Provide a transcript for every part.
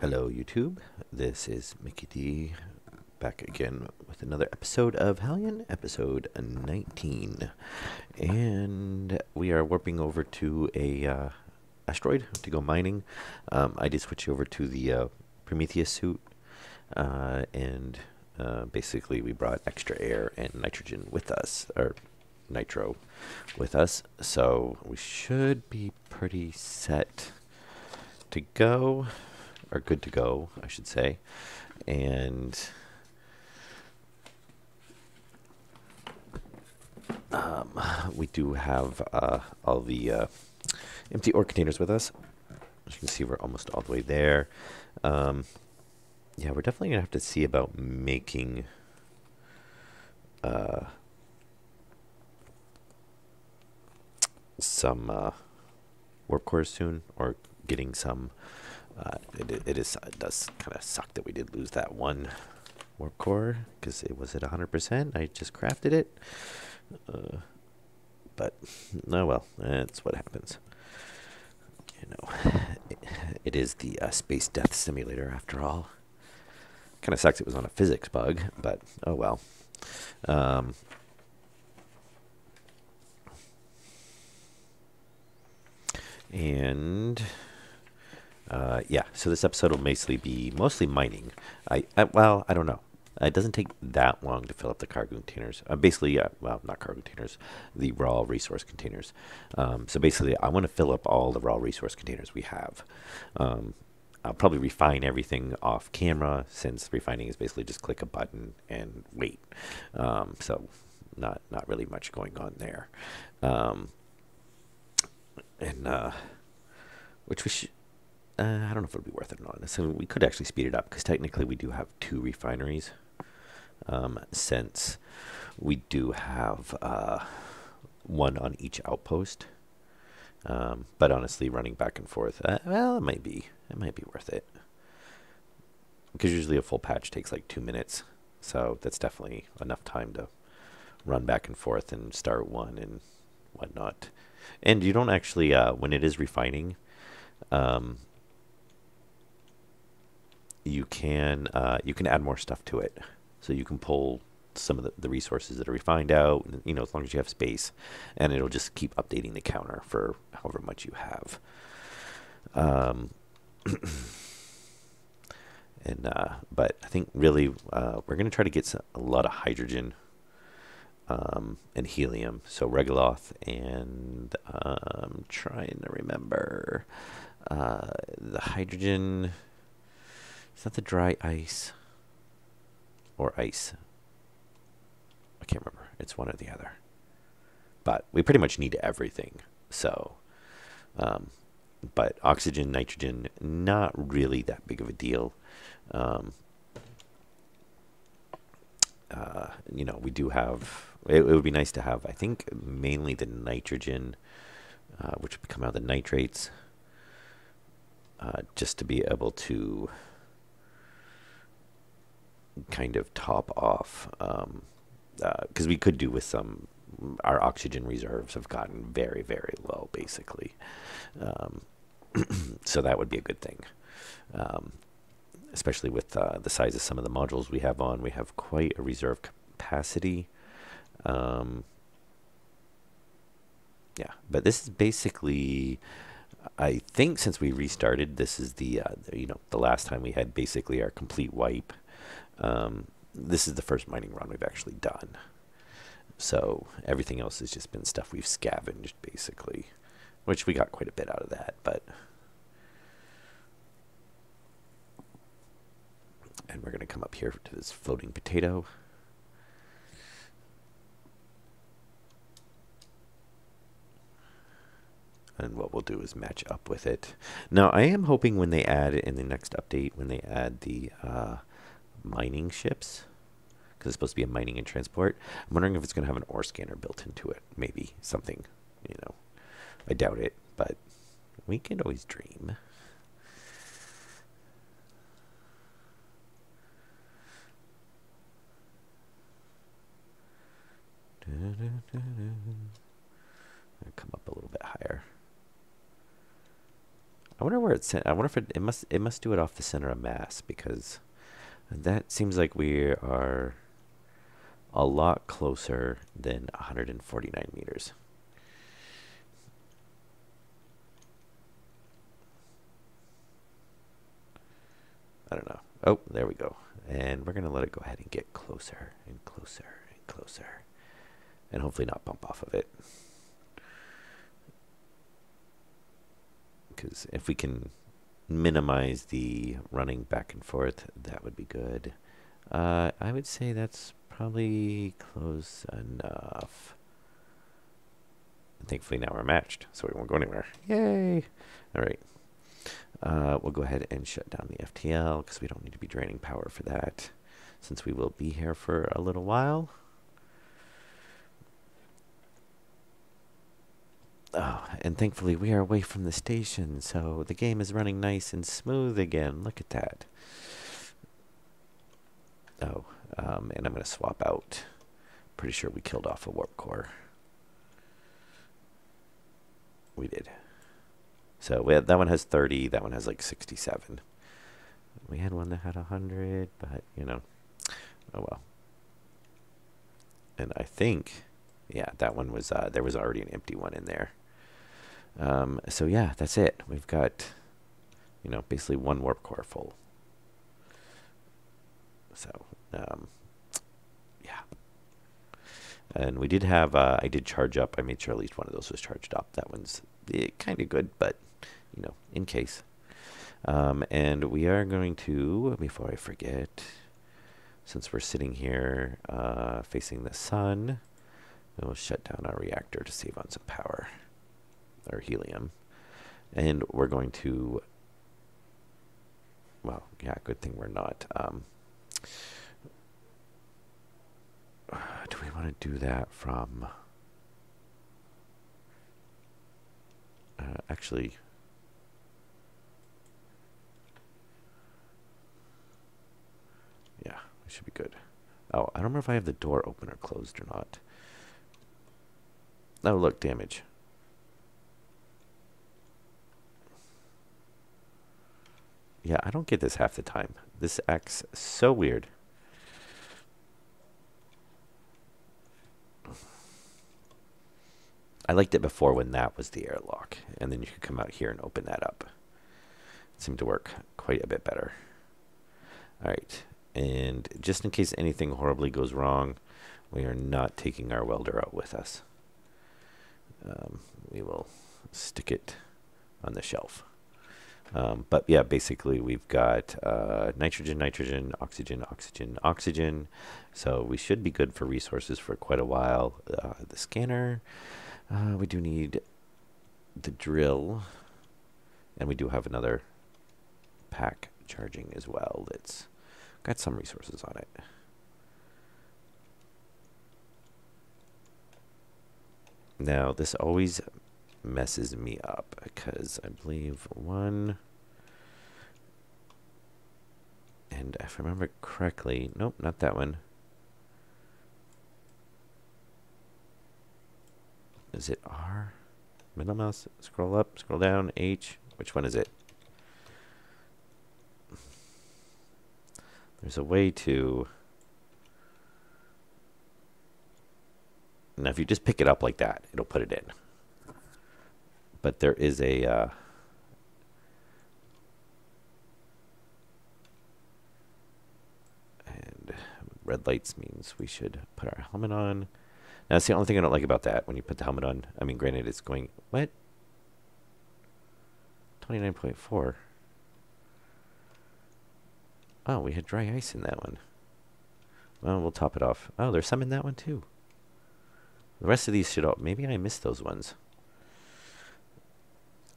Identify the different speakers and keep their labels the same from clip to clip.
Speaker 1: Hello, YouTube. This is Mickey D back again with another episode of Hellion, episode 19. And we are warping over to a asteroid to go mining. I did switch over to the Prometheus suit, and basically we brought extra air and nitrogen with us, or nitro with us. So we should be pretty set to go. Are good to go, I should say. And we do have all the empty ore containers with us. As you can see, we're almost all the way there. Yeah, we're definitely going to have to see about making some warp cores soon, or getting some. It does kind of suck that we did lose that one warp core because it was at 100%. I just crafted it, but oh well, that's what happens. You know, it is the space death simulator after all. Kind of sucks it was on a physics bug, but oh well. And yeah, so this episode will basically be mostly mining. Well, I don't know. It doesn't take that long to fill up the cargo containers. Basically, well, not cargo containers, the raw resource containers. So basically, I want to fill up all the raw resource containers we have. I'll probably refine everything off camera, since refining is basically just click a button and wait. So not really much going on there. And which we should. I don't know if it would be worth it or not. So we could actually speed it up, because technically we do have 2 refineries. Since we do have one on each outpost. But honestly, running back and forth, well, it might be worth it. Because usually a full patch takes like 2 minutes. So that's definitely enough time to run back and forth and start one and whatnot. And you don't actually, when it is refining, you can add more stuff to it. So you can pull some of the resources that are refined out, as long as you have space, and it'll just keep updating the counter for however much you have. But I think really we're going to try to get a lot of hydrogen and helium. So Regoloth, and I'm trying to remember the hydrogen. Is that the dry ice or ice? I can't remember. It's one or the other. But we pretty much need everything. So, but oxygen, nitrogen, not really that big of a deal. We do have. It would be nice to have, I think, mainly the nitrogen, which would come out of the nitrates, just to be able to kind of top off, because we could do with some. Our oxygen reserves have gotten very, very low, basically. So that would be a good thing, especially with the size of some of the modules we have on. We have quite a reserve capacity. Yeah, but this is basically, I think, since we restarted, this is the last time we had basically our complete wipe. This is the first mining run we've actually done. So everything else has just been stuff we've scavenged, basically, which we got quite a bit out of that. But and we're going to come up here to this floating potato. And what we'll do is match up with it. Now, I am hoping when they add in the next update, when they add the mining ships, because it's supposed to be a mining and transport, I'm wondering if it's going to have an ore scanner built into it. Maybe something, I doubt it, but we can always dream. I'll come up a little bit higher. I wonder where it's. I wonder if it must do it off the center of mass, because that seems like we are a lot closer than 149 meters. I don't know. Oh, there we go. And we're going to let it go ahead and get closer and closer and closer. And hopefully not bump off of it. Because if we can minimize the running back and forth, that would be good. I would say that's probably close enough. And thankfully now we're matched, so we won't go anywhere. Yay! All right. We'll go ahead and shut down the FTL because we don't need to be draining power for that, since we will be here for a little while. Oh, and thankfully we are away from the station, so the game is running nice and smooth again. Look at that. Oh, and I'm going to swap out. Pretty sure we killed off a warp core. We did. So that one has 30. That one has like 67. We had one that had 100, but, you know, oh well. And I think, yeah, that one was, there was already an empty one in there. So yeah, that's it. We've got, you know, basically one warp core full. So, yeah. And we did have, I did charge up. I made sure at least one of those was charged up. That one's kind of good, but, you know, in case. And we are going to, before I forget, since we're sitting here facing the sun, we'll shut down our reactor to save on some power, or helium. And we're going to, well, yeah, good thing we're not. Do we want to do that from, actually, yeah, we should be good. Oh, I don't remember if I have the door open or closed or not. Oh, look, damage. Yeah, I don't get this half the time. This acts so weird. I liked it before when that was the airlock, and then you could come out here and open that up. It seemed to work quite a bit better. All right, and just in case anything horribly goes wrong, we are not taking our welder out with us. We will stick it on the shelf. But yeah, basically we've got nitrogen, nitrogen, oxygen, oxygen, oxygen. So we should be good for resources for quite a while. The scanner, we do need the drill, and we do have another pack charging as well that's got some resources on it. Now, this always messes me up because I believe one, and if I remember correctly, nope, not that one. Is it R? Middle mouse, scroll up, scroll down, H. Which one is it? There's a way to, now if you just pick it up like that, it'll put it in. But there is a and red lights means we should put our helmet on. Now that's the only thing I don't like about that. When you put the helmet on, I mean, granted, it's going, what? 29.4. Oh, we had dry ice in that one. Well, we'll top it off. Oh, there's some in that one too. The rest of these should all, maybe I missed those ones.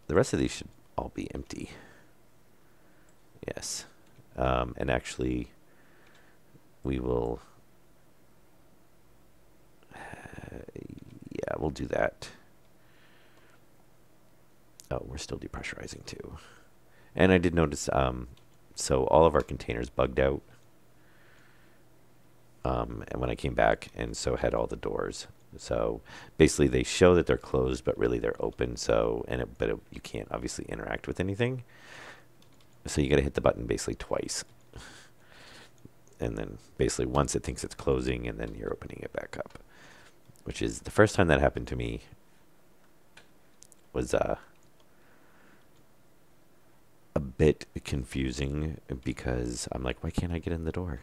Speaker 1: The rest of these should all be empty. Yes. And actually, we will, yeah, we'll do that. Oh, we're still depressurizing too. And I did notice, so all of our containers bugged out. And when I came back, and so had all the doors. So basically, they show that they're closed, but really they're open. So you can't obviously interact with anything. So you got to hit the button basically twice, and then basically once it thinks it's closing, and then you're opening it back up. Which is the first time that happened to me was a bit confusing because I'm like, why can't I get in the door?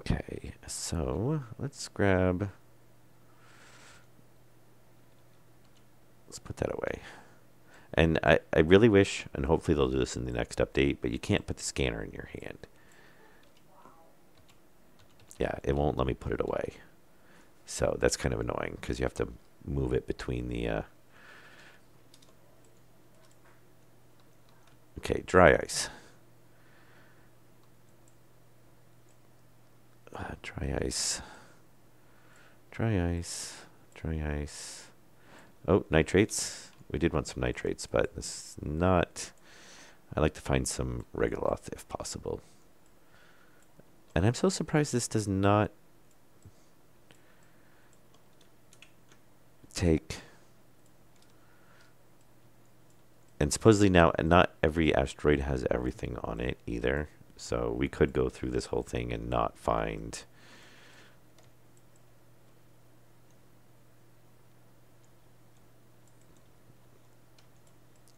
Speaker 1: Okay, so let's put that away. And I really wish, and hopefully they'll do this in the next update, but you can't put the scanner in your hand. Yeah, it won't let me put it away. So that's kind of annoying because you have to move it between the... Okay, dry ice. Dry ice. Dry ice. Dry ice. Oh, nitrates. We did want some nitrates, but this is not... I like to find some Regoloth if possible. And I'm so surprised this does not take... And supposedly now, not every asteroid has everything on it either. So we could go through this whole thing and not find...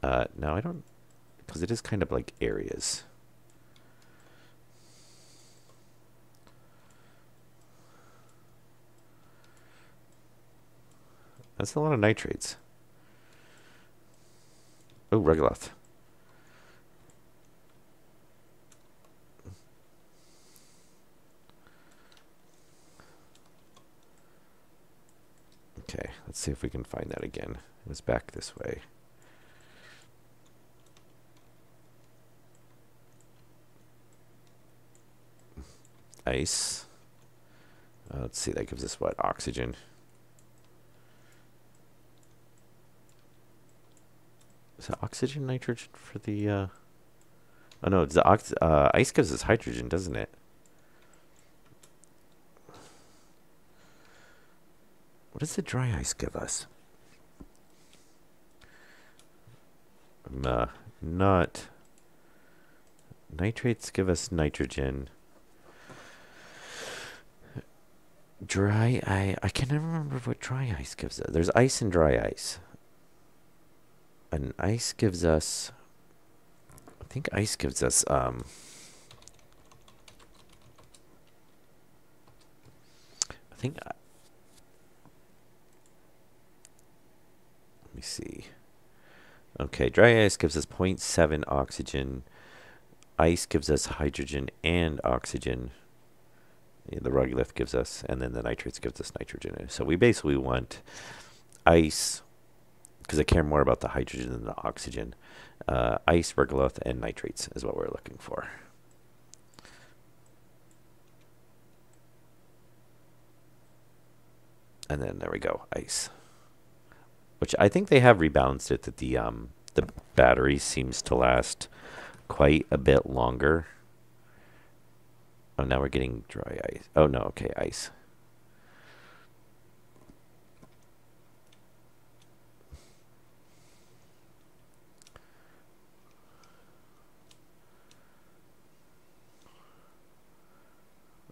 Speaker 1: no, I don't... Because it is kind of like areas. That's a lot of nitrates. Oh, Regoloth. Okay, let's see if we can find that again. It was back this way. Ice. Let's see, that gives us what? Oxygen. Is that oxygen, nitrogen for the... Oh no, it's the ice gives us hydrogen, doesn't it? What does the dry ice give us? Not... Nitrates give us nitrogen. Dry ice... I can never remember what dry ice gives us. There's ice and dry ice. And ice gives us... I think ice gives us... I think... Let me see. Okay, dry ice gives us 0.7 oxygen. Ice gives us hydrogen and oxygen. Yeah, the Regolith gives us, and then the nitrates gives us nitrogen. So we basically want ice, because I care more about the hydrogen than the oxygen. Ice, Regolith, and nitrates is what we're looking for. And then there we go, ice. Which I think they have rebalanced it that the battery seems to last quite a bit longer. Oh, now we're getting dry ice. Oh no, okay, ice.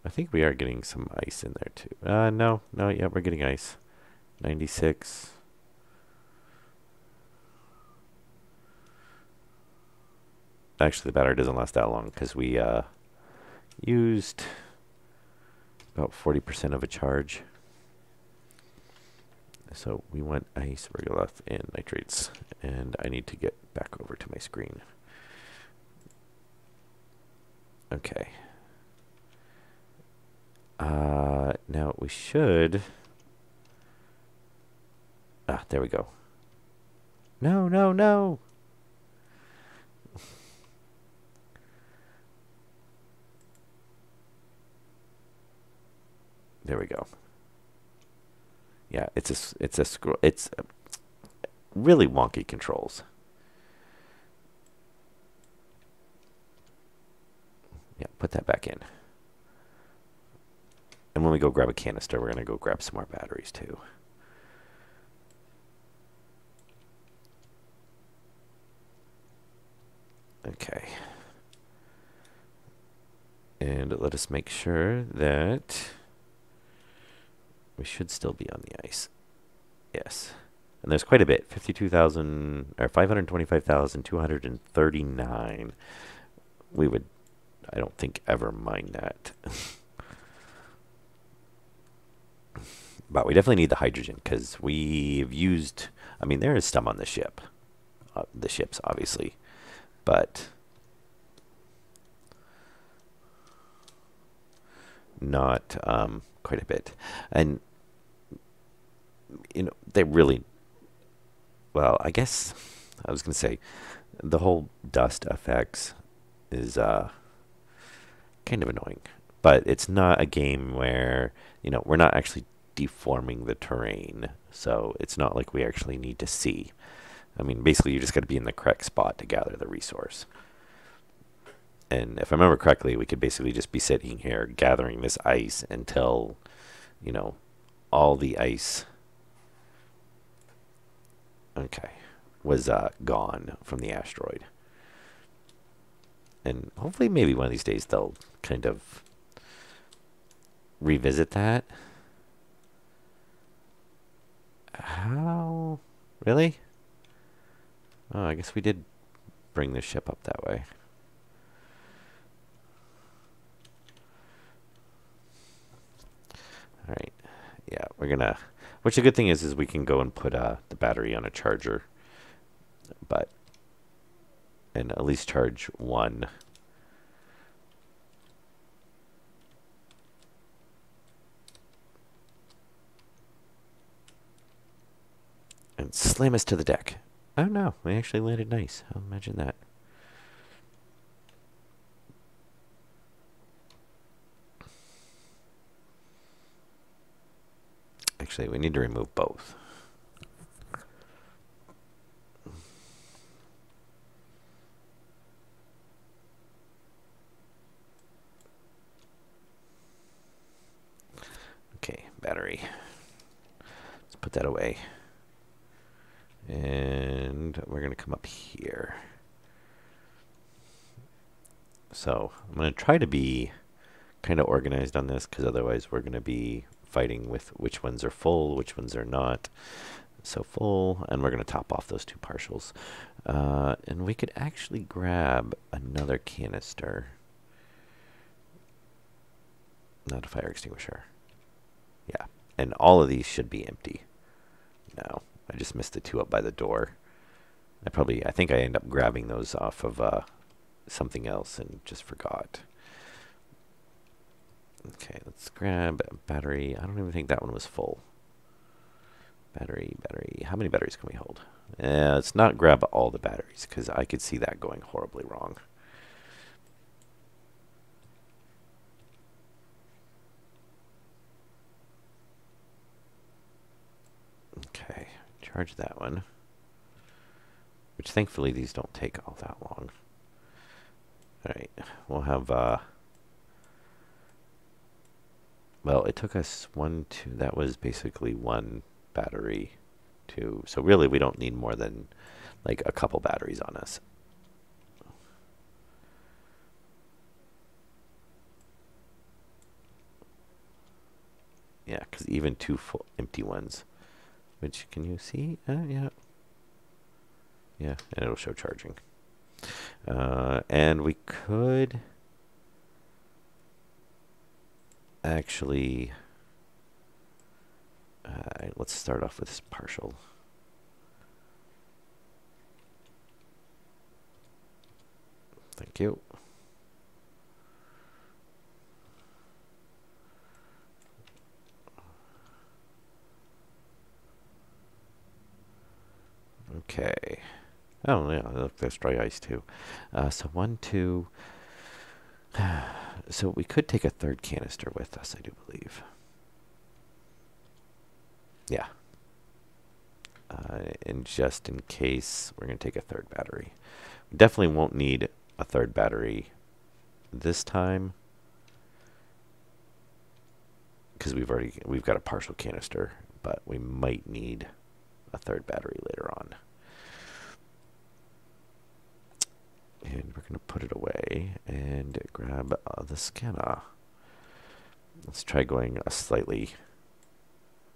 Speaker 1: I think we are getting some ice in there too. No, yeah, we're getting ice. 96. Actually, the battery doesn't last that long because we used about 40% of a charge. So we want ice, Regolith, and nitrates. And I need to get back over to my screen. Okay. Now we should... Ah, there we go. No, no, no! There we go. Yeah, it's really wonky controls. Yeah, put that back in. And when we go grab a canister, we're going to go grab some more batteries too. Okay. And let us make sure that we should still be on the ice. Yes. And there's quite a bit. 52,000 or 525,239. We would, I don't think, ever mind that. But we definitely need the hydrogen because we've used, I mean, there is some on the ship. The ships, obviously. But not quite a bit. And, you know, they really, well, I guess I was going to say the whole dust effects is kind of annoying. But it's not a game where, you know, we're not actually deforming the terrain. So it's not like we actually need to see. I mean, basically, you just got to be in the correct spot to gather the resource. And if I remember correctly, we could basically just be sitting here gathering this ice until, you know, all the ice, okay, was gone from the asteroid. And hopefully maybe one of these days they'll kind of revisit that. How? Really? Oh, I guess we did bring the ship up that way. All right. Yeah, we're gonna. Which the good thing is we can go and put the battery on a charger, but and at least charge one. And slam us to the deck. Oh no, we actually landed nice. I'll imagine that. Actually, we need to remove both. Okay, battery. Let's put that away. And we're going to come up here. So I'm going to try to be kind of organized on this because otherwise we're going to be fighting with which ones are full, which ones are not. So full, and we're going to top off those two partials. And we could actually grab another canister. Not a fire extinguisher. Yeah, and all of these should be empty. No, I just missed the two up by the door. I think I end up grabbing those off of something else and just forgot. Okay, let's grab a battery. I don't even think that one was full. Battery. How many batteries can we hold? Let's not grab all the batteries because I could see that going horribly wrong. Okay, charge that one. Which thankfully these don't take all that long. Alright, we'll have, well, it took us 1, 2, that was basically one battery, 2. So really we don't need more than like a couple batteries on us. Yeah, because even 2 full empty ones, which can you see? Yeah. Yeah, and it'll show charging. And we could actually, let's start off with this partial. Thank you. Okay. Oh, yeah, look, there's dry ice too. So 1, 2. So we could take a third canister with us, I do believe. Yeah. And just in case, we're going to take a third battery. We definitely won't need a third battery this time. because we've got a partial canister, but we might need a third battery later on. And we're going to put it away and grab the scanner. Let's try going a slightly...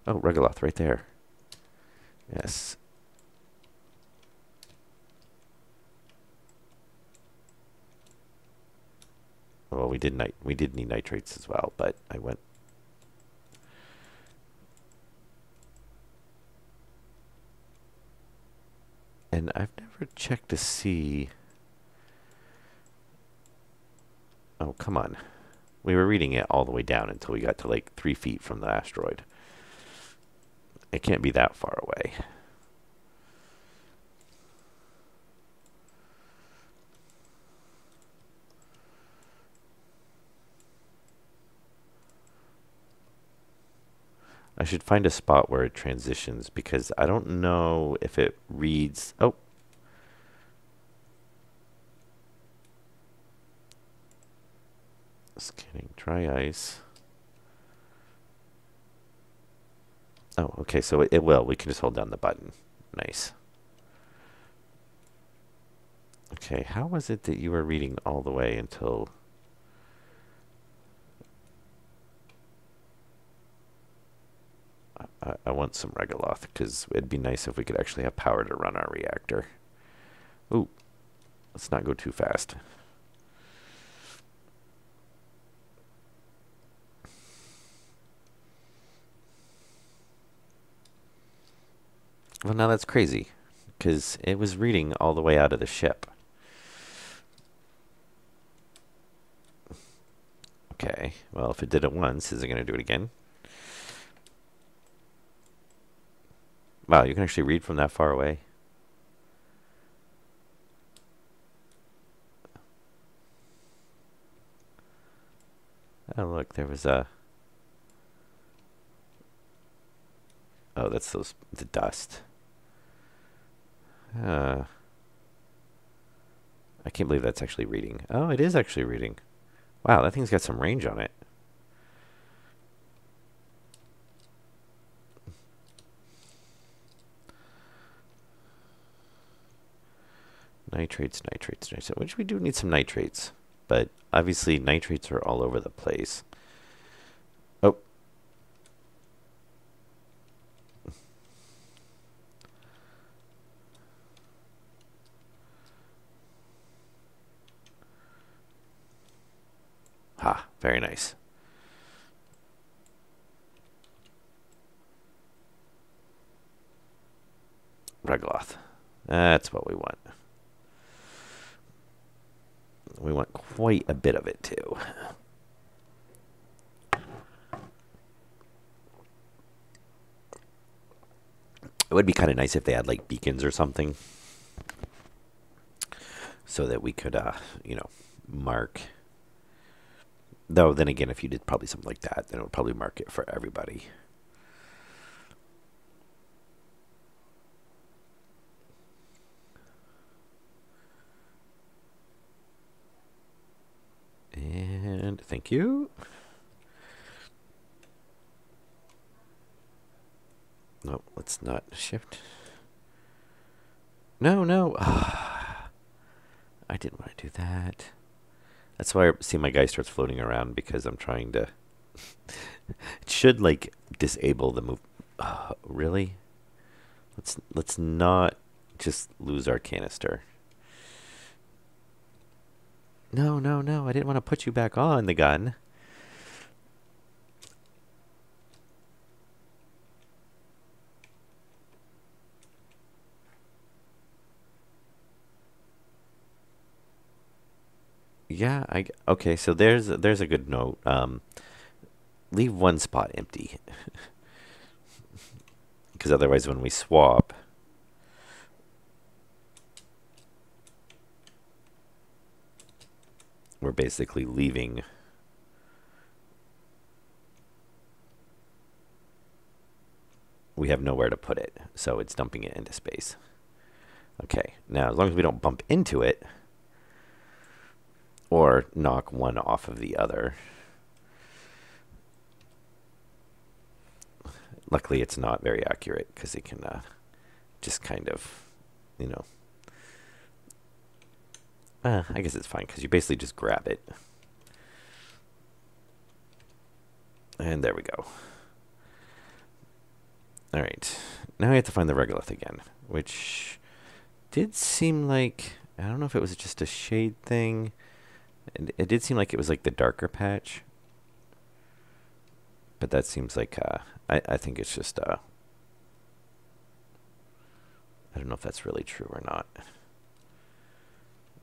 Speaker 1: Oh, Regoloth right there. Yes. Well, we did need nitrates as well, but I went... And I've never checked to see... Oh, come on. We were reading it all the way down until we got to like 3 feet from the asteroid. It can't be that far away. I should find a spot where it transitions because I don't know if it reads... Oh. Scanning dry ice. Oh, okay, so it will. We can just hold down the button. Nice. Okay, how was it that you were reading all the way until... I want some Regoloth, because it'd be nice if we could actually have power to run our reactor. Ooh, let's not go too fast. Well, now that's crazy, because it was reading all the way out of the ship. Okay, well, if it did it once, is it going to do it again? Wow, you can actually read from that far away. Oh, look, there was a... Oh, that's the dust. I can't believe that's actually reading. Oh, it is actually reading. Wow, that thing's got some range on it. Nitrates. Which we do need some nitrates. But obviously nitrates are all over the place. Oh. Ha, very nice. Regoloth. That's what we want. We want quite a bit of it, too. It would be kind of nice if they had, like, beacons or something. So that we could, you know, mark. Though, then again, if you did probably something like that, then it would probably mark it for everybody. And thank you. No, let's not shift. No. I didn't want to do that. That's why I see my guy starts floating around, because I'm trying to... It should, like, disable the move. Really? Let's not just lose our canister. No. I didn't want to put you back on the gun. Yeah, okay, so there's a good note. Leave one spot empty. Because otherwise when we swap, we're basically leaving we have nowhere to put it, so it's dumping it into space. Okay, now as long as we don't bump into it or knock one off of the other. Luckily, it's not very accurate because it can just kind of, you know, I guess it's fine because you basically just grab it. And there we go. All right. Now I have to find the regolith again, which did seem like, I don't know if it was just a shade thing. It did seem like it was like the darker patch. But that seems like, I think it's just, I don't know if that's really true or not.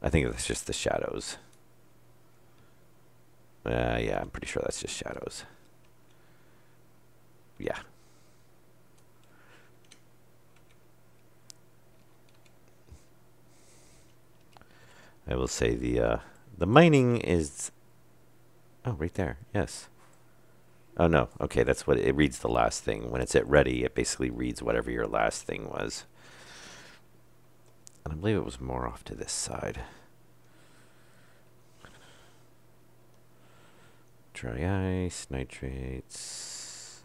Speaker 1: I think it's just the shadows. Yeah, I'm pretty sure that's just shadows. Yeah. I will say the mining is, oh, right there. Yes. Oh, no. Okay, that's what it reads, the last thing. When it's at ready, it basically reads whatever your last thing was. And I believe it was more off to this side. Dry ice, nitrates.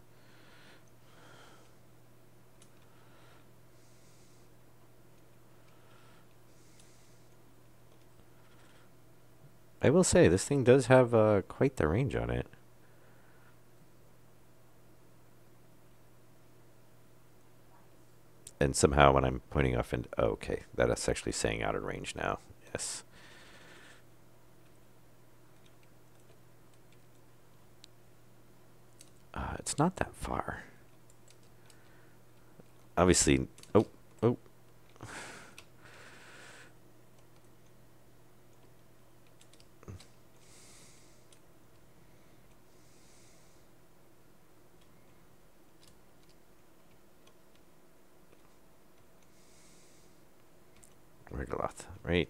Speaker 1: I will say, this thing does have quite the range on it. And somehow when I'm pointing off and, oh, okay, that's actually saying out of range now. Yes. It's not that far. Obviously, oh. Regoloth, right?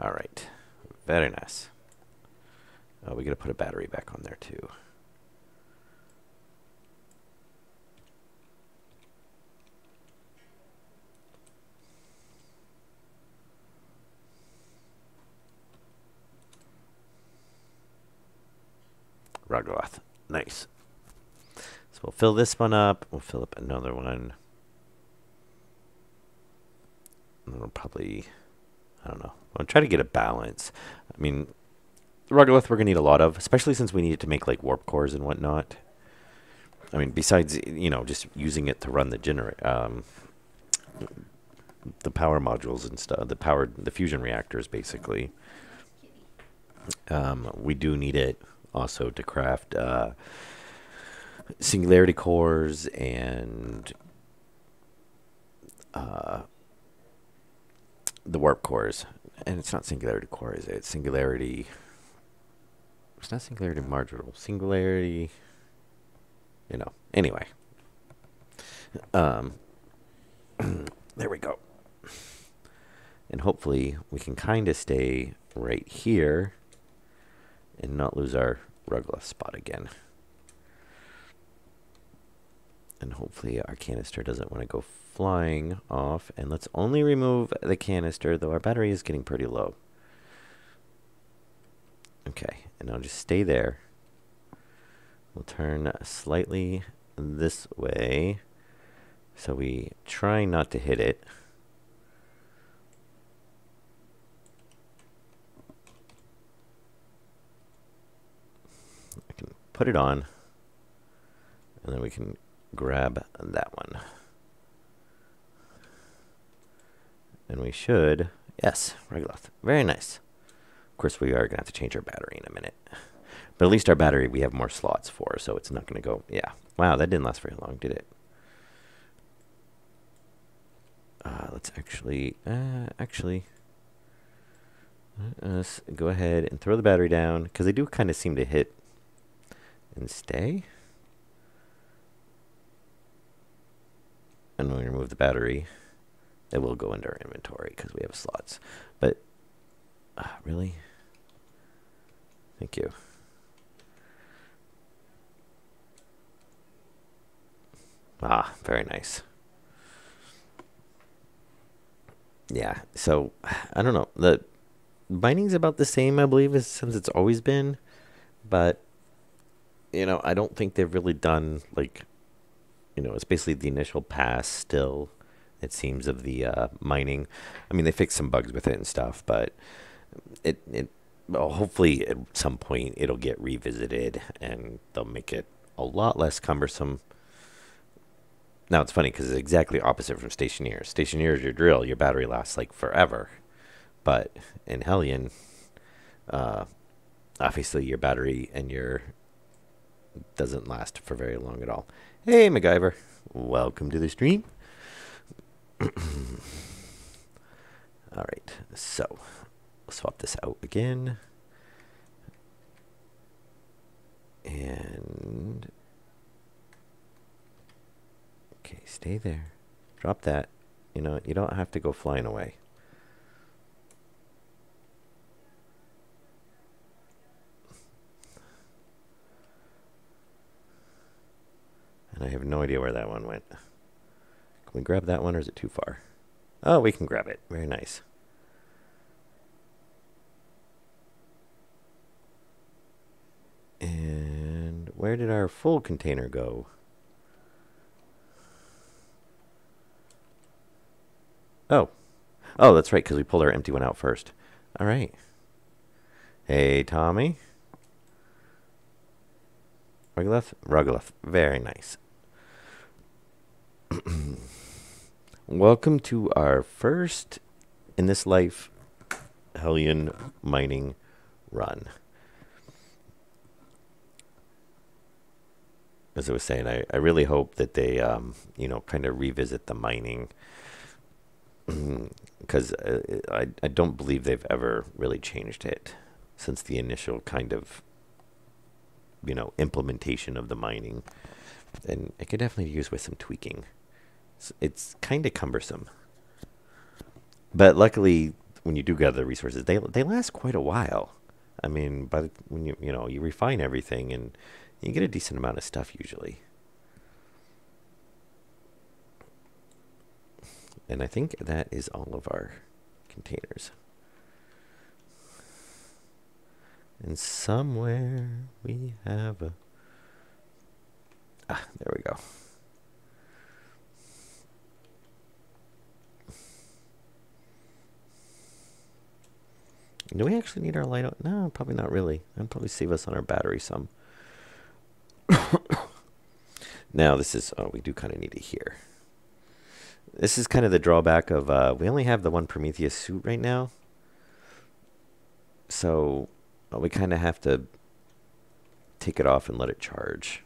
Speaker 1: All right. Very nice. Oh, we got to put a battery back on there too. Regoloth. Nice. So we'll fill this one up. We'll fill up another one. And we'll probably, I don't know. I'll try to get a balance. I mean, the regolith we're going to need a lot of, especially since we need it to make like warp cores and whatnot. I mean, besides, you know, just using it to run the the power modules and stuff, the fusion reactors, basically. We do need it also to craft singularity cores and the warp cores. And it's not singularity core, is it? It's singularity. It's not singularity marginal. Singularity. You know. Anyway. There we go. And hopefully we can kind of stay right here and not lose our regolith spot again. And hopefully our canister doesn't want to go flying off. And let's only remove the canister, though our battery is getting pretty low. Okay, and I'll just stay there. We'll turn slightly this way so we try not to hit it. I can put it on, and then we can grab that one. And we should, yes, regolith. Very nice. Of course, we are going to have to change our battery in a minute. But at least our battery we have more slots for, so it's not going to go, yeah. Wow, that didn't last very long, did it? Let's actually go ahead and throw the battery down, because they do kind of seem to hit and stay. And when we remove the battery, it will go into our inventory because we have slots. But, really? Thank you. Ah, very nice. Yeah, so, I don't know. mining's about the same, I believe, as since it's always been. But, I don't think they've really done, like, it's basically the initial pass still, it seems, of the mining. I mean, they fixed some bugs with it and stuff, but well, hopefully at some point it'll get revisited and they'll make it a lot less cumbersome. Now, it's funny because it's exactly opposite from Stationeers. Stationeers, your drill, your battery lasts like forever. But in Hellion, uh, obviously your battery and your doesn't last for very long at all. Hey, MacGyver. Welcome to the stream. All right, so we'll swap this out again. And okay, stay there. Drop that. You don't have to go flying away. And I have no idea where that one went. Can we grab that one or is it too far? Oh, we can grab it. Very nice. And where did our full container go? Oh. Oh, that's right, because we pulled our empty one out first. All right. Hey, Tommy. Rugaleth? Rugaleth. Very nice. Welcome to our first, in this life, Hellion mining run. As I was saying, I really hope that they, kind of revisit the mining. Because I don't believe they've ever really changed it since the initial kind of, implementation of the mining. And it could definitely use with some tweaking. It's kind of cumbersome. But luckily, when you do gather the resources, they last quite a while. I mean, when you refine everything and you get a decent amount of stuff usually. And I think that is all of our containers. And somewhere we have a... there we go. Do we actually need our light out? No, probably not really. That'd probably save us on our battery some. Now, this is... Oh, we do kind of need it here. This is kind of the drawback of... we only have the one Prometheus suit right now. So, we kind of have to take it off and let it charge.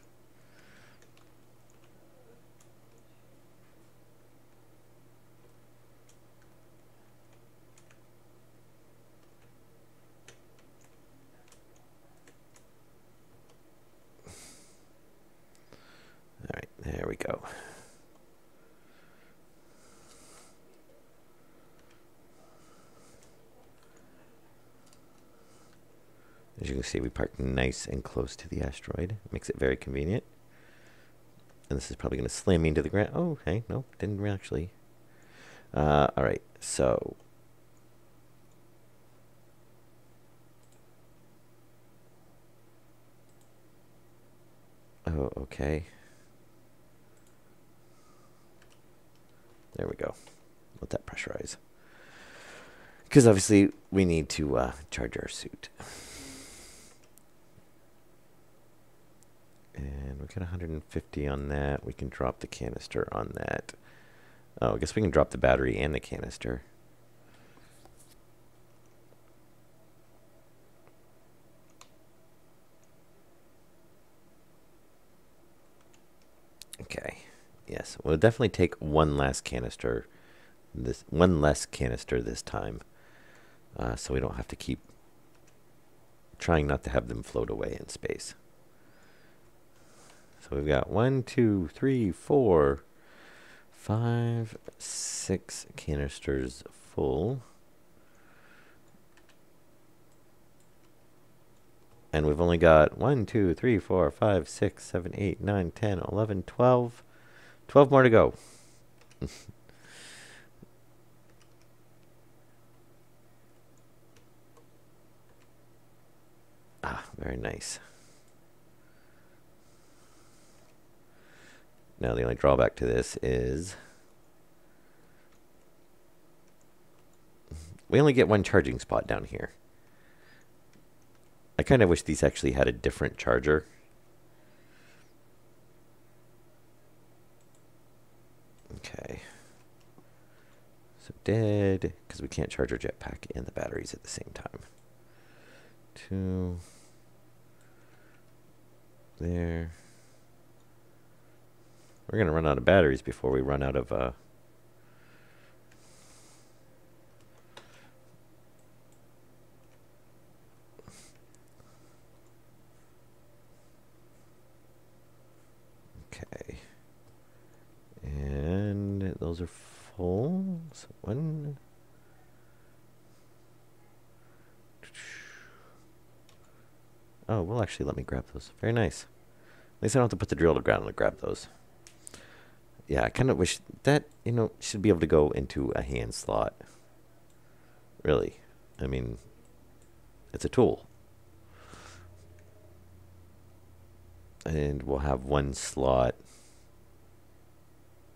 Speaker 1: All right, there we go. As you can see, we parked nice and close to the asteroid. It makes it very convenient. And this is probably going to slam me into the ground. Oh, hey, no, didn't actually. All right, so... Oh, okay. There we go. Let that pressurize. Because obviously we need to charge our suit. And we got 150 on that. We can drop the canister on that. Oh, I guess we can drop the battery and the canister. Okay. Yes, we'll definitely take one last canister. One less canister this time, so we don't have to keep trying not to have them float away in space. So we've got 1, 2, 3, 4, 5, 6 canisters full. And we've only got 1, 2, 3, 4, 5, 6, 7, 8, 9, 10, 11, 12. 12 more to go. Ah, very nice. Now the only drawback to this is we only get one charging spot down here. I kind of wish these actually had a different charger. Okay. So dead, because we can't charge our jetpack and the batteries at the same time. 2. There. We're going to run out of batteries before we run out of... Okay. And those are full. So 1... Oh, well, actually, let me grab those. Very nice. At least I don't have to put the drill to ground to grab those. Yeah, I kind of wish that, should be able to go into a hand slot. Really. I mean, it's a tool. And we'll have one slot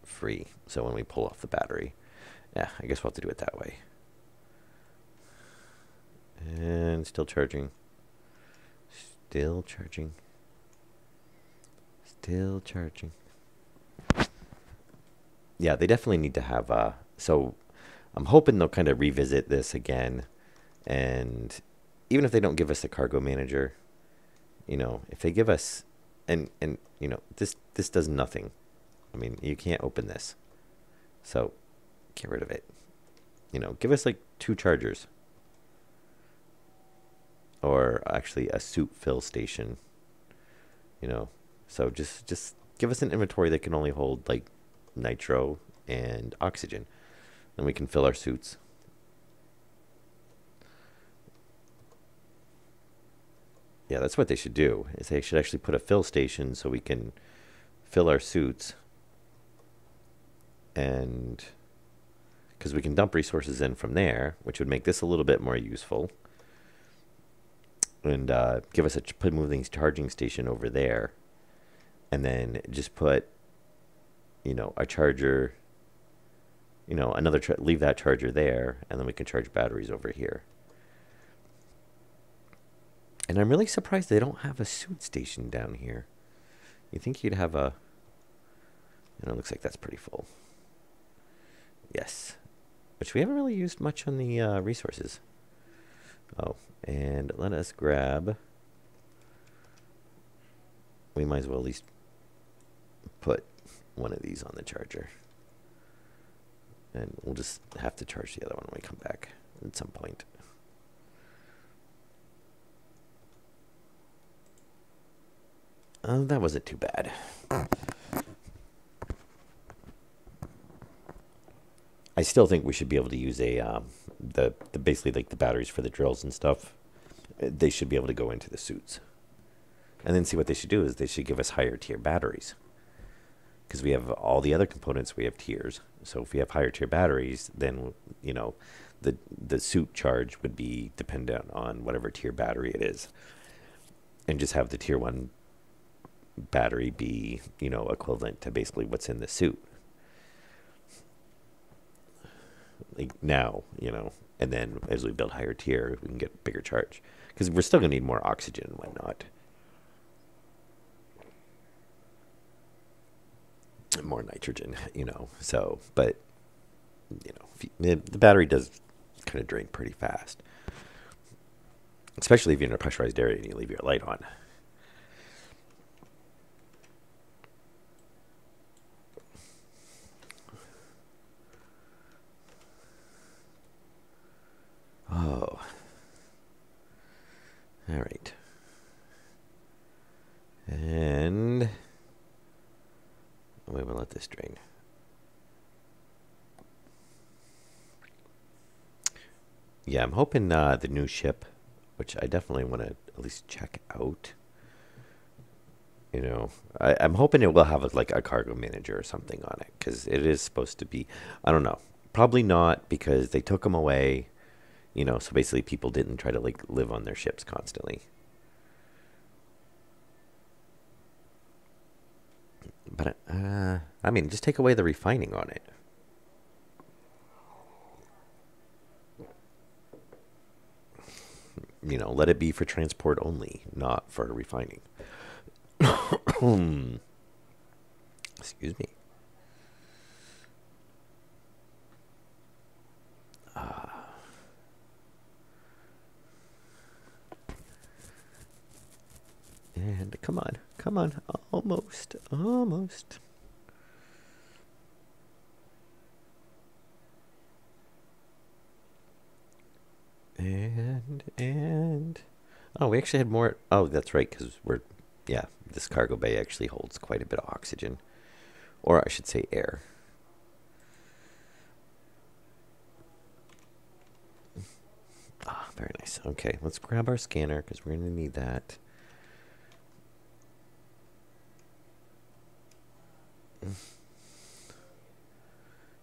Speaker 1: free. So when we pull off the battery, yeah, I guess we'll have to do it that way. And still charging. Still charging. Still charging. Yeah, they definitely need to have, so I'm hoping they'll kind of revisit this again. And even if they don't give us a cargo manager, if they give us, and this does nothing. I mean, you can't open this. So get rid of it. Give us like 2 chargers. Or actually a suit fill station. So just give us an inventory that can only hold like nitro and oxygen. Then we can fill our suits. Yeah, that's what they should do. Is they should actually put a fill station so we can fill our suits. And because we can dump resources in from there, which would make this a little bit more useful. And give us a moving charging station over there. And then just put, a charger, leave that charger there. And then we can charge batteries over here. And I'm really surprised they don't have a suit station down here. You think you'd have a... it looks like that's pretty full. Yes. Which we haven't really used much on the resources. Oh, and let us grab... We might as well at least put one of these on the charger. And we'll just have to charge the other one when we come back at some point. That wasn't too bad. I still think we should be able to use a the basically like the batteries for the drills and stuff. They should be able to go into the suits. And then see what they should do is they should give us higher tier batteries. Because we have all the other components, we have tiers. So if we have higher tier batteries, then the suit charge would be dependent on whatever tier battery it is. And just have the tier 1 battery be, equivalent to basically what's in the suit. Like now, and then as we build higher tier, we can get bigger charge. Because we're still going to need more oxygen and whatnot. More nitrogen, So, but, the battery does kind of drain pretty fast. Especially if you're in a pressurized area and you leave your light on. Oh. All right. And we will let this drain. Yeah, I'm hoping the new ship, which I definitely want to at least check out. I'm hoping it will have like a cargo manager or something on it, because it is supposed to be. I don't know. Probably not, because they took them away. So basically people didn't try to like live on their ships constantly. I mean, just take away the refining on it. You know, let it be for transport only, not for refining. Excuse me. And come on, almost, almost. And oh, we actually had more. Oh, that's right, because yeah, this cargo bay actually holds quite a bit of oxygen, or I should say air. Ah, very nice. Okay, let's grab our scanner because we're going to need that.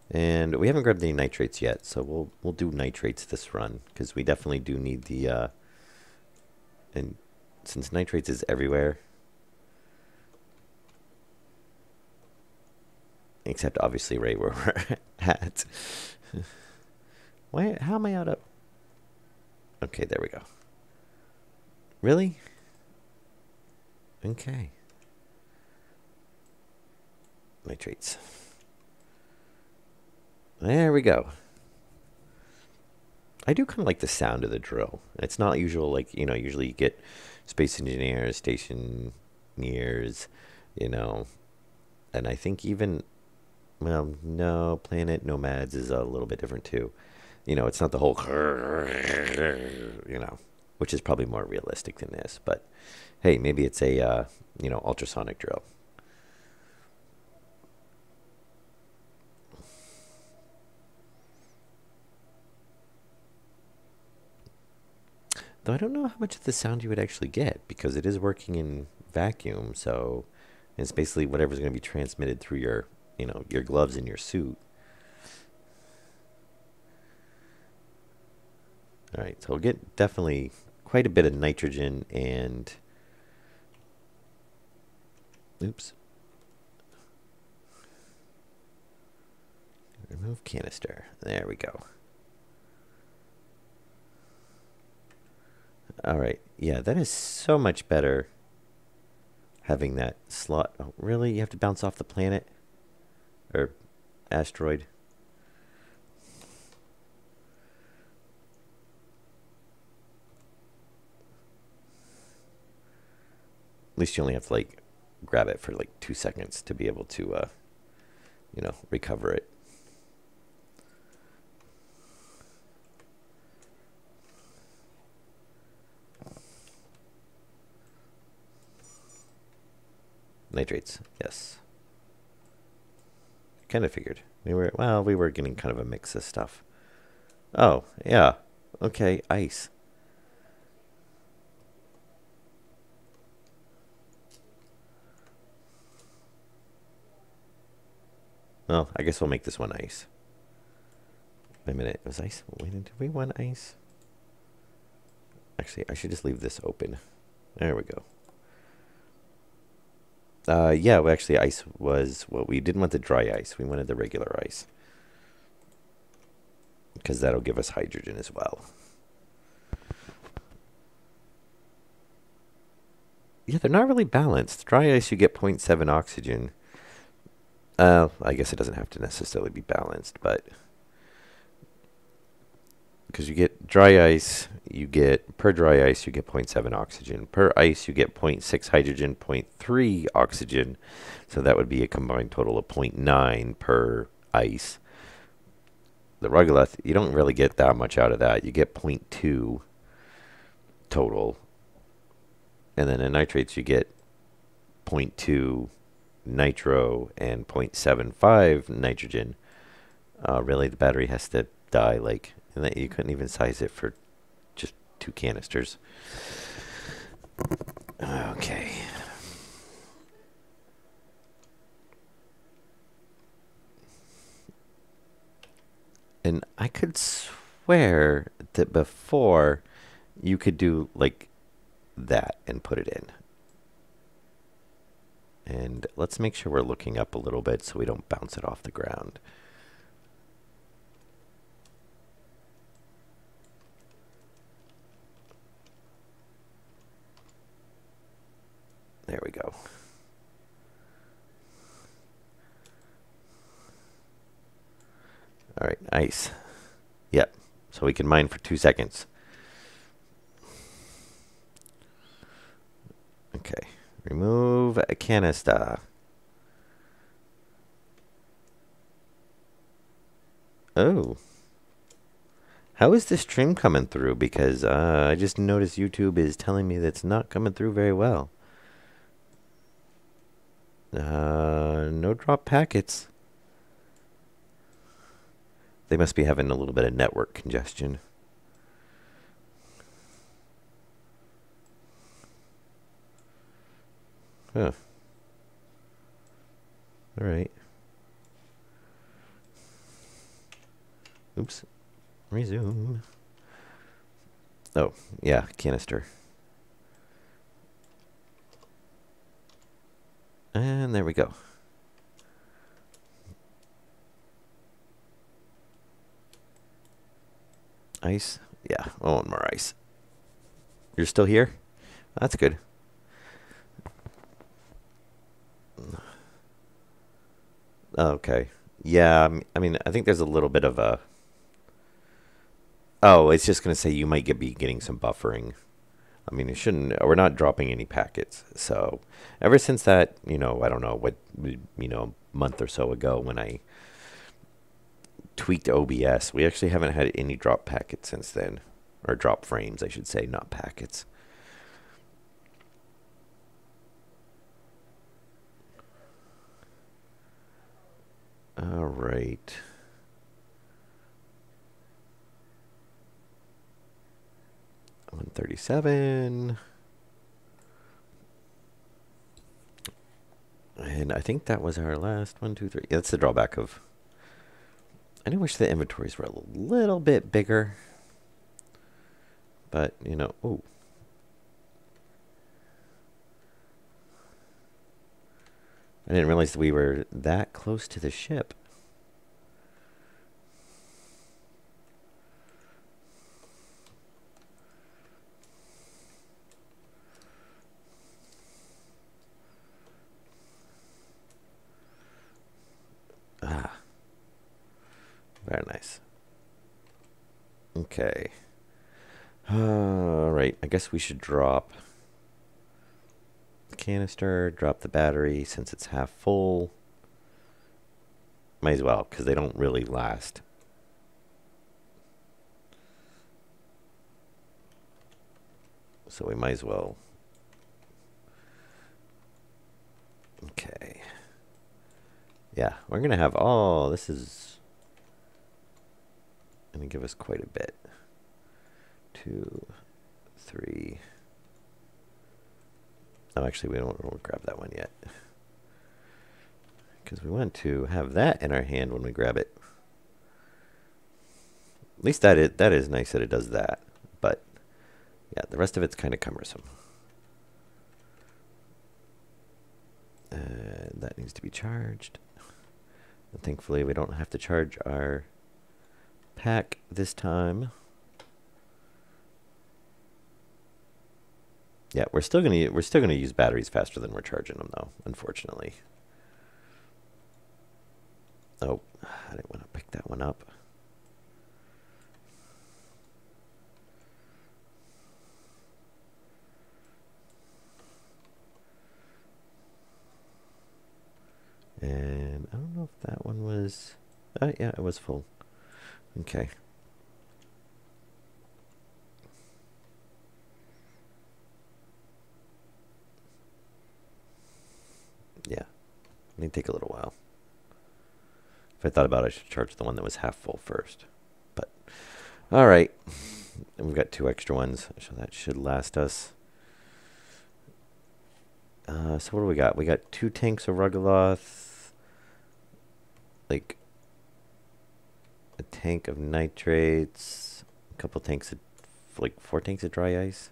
Speaker 1: And we haven't grabbed any nitrates yet, so we'll do nitrates this run because we definitely do need the and since nitrates is everywhere, except obviously right where we're at. Why? How am I out of? Okay, there we go. Really? Okay. Nitrates. There we go. I do kind of like the sound of the drill. It's not usual, like, you know, usually you get space engineers, stationeers, you know, and I think even, well, no, planet nomads is a little bit different too. You know, it's not the whole, you know, which is probably more realistic than this, but hey, maybe it's a, you know, ultrasonic drill. Though I don't know how much of the sound you would actually get because it is working in vacuum, so it's basically whatever's going to be transmitted through your, you know, your gloves and your suit. All right, so we'll get definitely quite a bit of nitrogen and, oops, remove canister. There we go. All right, yeah, that is so much better having that slot. Oh, really? You have to bounce off the planet? Or asteroid? At least you only have to, like, grab it for, like, 2 seconds to be able to, you know, recover it. Nitrates, yes. Kind of figured. We were getting kind of a mix of stuff. Oh, yeah. Okay, ice. Well, I guess we'll make this one ice. Wait a minute, it was ice? Wait, did we want ice? Actually, I should just leave this open. There we go. Yeah, well, actually, ice was what we didn't want the dry ice. We wanted the regular ice. Because that'll give us hydrogen as well. Yeah, they're not really balanced. Dry ice, you get 0.7 oxygen. I guess it doesn't have to necessarily be balanced, but because you get dry ice, per dry ice, you get 0.7 oxygen. Per ice, you get 0.6 hydrogen, 0.3 oxygen. So that would be a combined total of 0.9 per ice. The regolith, you don't really get that much out of that. You get 0.2 total. And then in nitrates, you get 0.2 nitro and 0.75 nitrogen. Really, the battery has to die, like, and that you couldn't even size it for just 2 canisters. Okay. And I could swear that before you could do like that and put it in. And let's make sure we're looking up a little bit so we don't bounce it off the ground. There we go. All right, ice. Yep, so we can mine for 2 seconds. Okay, remove a canister. Oh. How is this stream coming through? Because I just noticed YouTube is telling me that it's not coming through very well. No drop packets. They must be having a little bit of network congestion. Huh. All right. Oops. Resume. Oh, yeah, canister. And there we go. Ice? Yeah, I want more ice. You're still here? That's good. Okay. Yeah, I mean, I think there's a little bit of a... Oh, it's just going to say you might be getting some buffering. I mean, it shouldn't... We're not dropping any packets. So, ever since that, I don't know, month or so ago when I tweaked OBS, we actually haven't had any drop packets since then. Or drop frames, I should say, not packets. All right. $137. And I think that was our last 1, 2, 3. Yeah, that's the drawback of... I do wish the inventories were a little bit bigger. But, ooh. I didn't realize that we were that close to the ship. Ah. Very nice. Okay. All right. I guess we should drop the canister, drop the battery since it's half full. Might as well, because they don't really last. So we might as well. Okay. Yeah, we're going to have... Oh, this is going to give us quite a bit. 2, 3... Oh, actually, we don't want to grab that one yet. Because we want to have that in our hand when we grab it. At least that is nice that it does that. But, yeah, the rest of it's kind of cumbersome. That needs to be charged. And thankfully, we don't have to charge our pack this time. Yeah, we're still gonna use batteries faster than we're charging them, though. Unfortunately. Oh, I didn't want to pick that one up. And I don't know if that one was... yeah, it was full. Okay. Yeah. May take a little while. If I thought about it, I should charge the one that was half full first. But, alright. And we've got 2 extra ones, so that should last us. So what do we got? We got 2 tanks of Ruggaloth. Like, a tank of nitrates. A couple tanks of, like, 4 tanks of dry ice.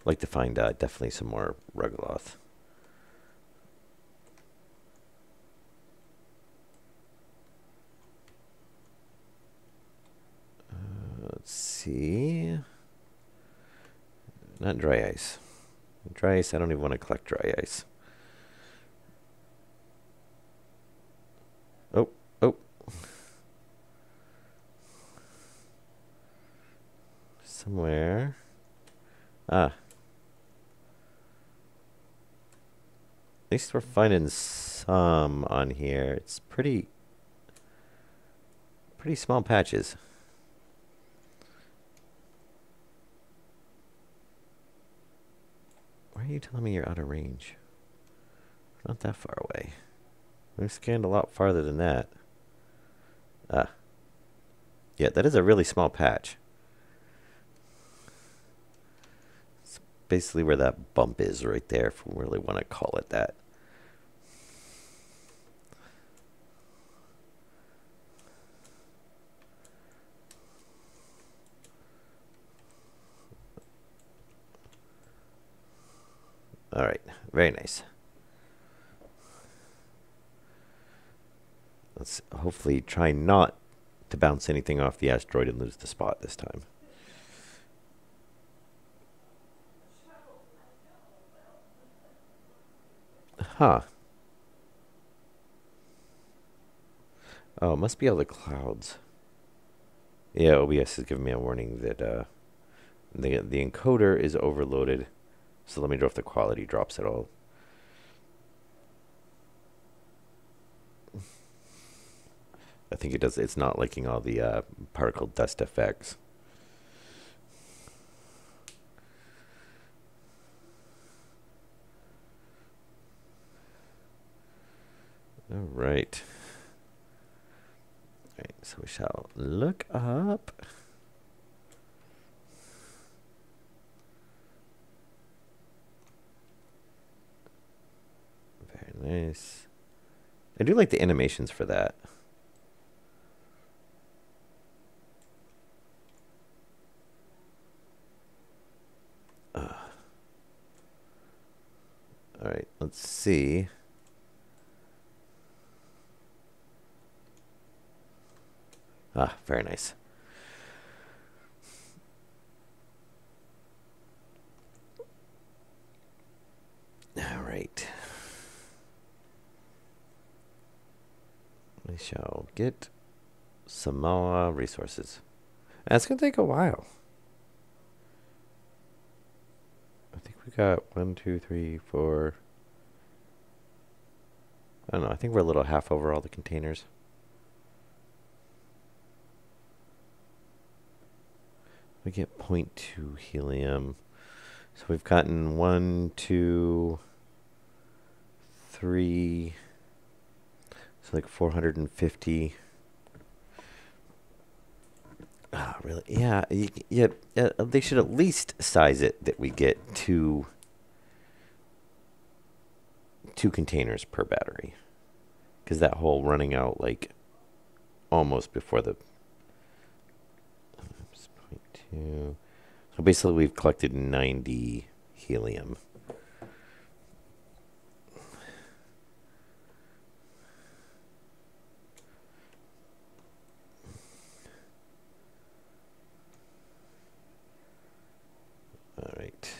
Speaker 1: Like to find definitely some more Rugaloth. Let's see. Not dry ice. Dry ice, I don't even want to collect dry ice. Oh, oh. Somewhere. Ah. At least we're finding some on here. It's pretty small patches. Why are you telling me you're out of range? Not that far away. We've scanned a lot farther than that. Ah. Yeah, that is a really small patch. It's basically where that bump is right there, if we really want to call it that. All right, very nice. Let's hopefully try not to bounce anything off the asteroid and lose the spot this time. Huh. Oh, it must be all the clouds. Yeah, OBS is giving me a warning that the encoder is overloaded. So let me know if the quality drops at all. I think it does. It's not liking all the particle dust effects. All right. All right, so we shall look up. Very nice. I do like the animations for that. All right, let's see. Ah, very nice. All right. We shall get Samoa resources. That's going to take a while. I think we got 1, 2, 3, 4. I don't know. I think we're a little half over all the containers. We get 0.2 helium. So we've gotten 1, 2, 3. So like 450. Ah, really? Yeah, yeah. They should at least size it that we get two containers per battery, because that whole running out like almost before the 0.2. So basically, we've collected 90 helium. All right.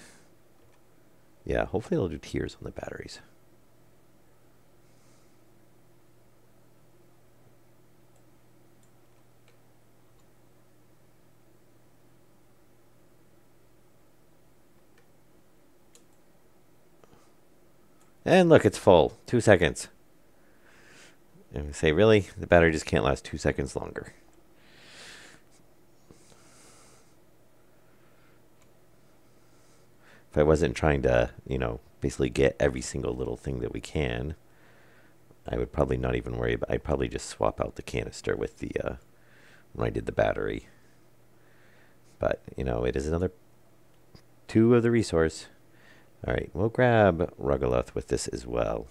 Speaker 1: Yeah, hopefully they'll do tiers on the batteries. And look, it's full. 2 seconds. And we say, really? The battery just can't last 2 seconds longer. If I wasn't trying to, basically get every single little thing that we can, I would probably not even worry about. I'd probably just swap out the canister with the when I did the battery. But it is another 2 of the resource. All right, we'll grab Rugaloth with this as well,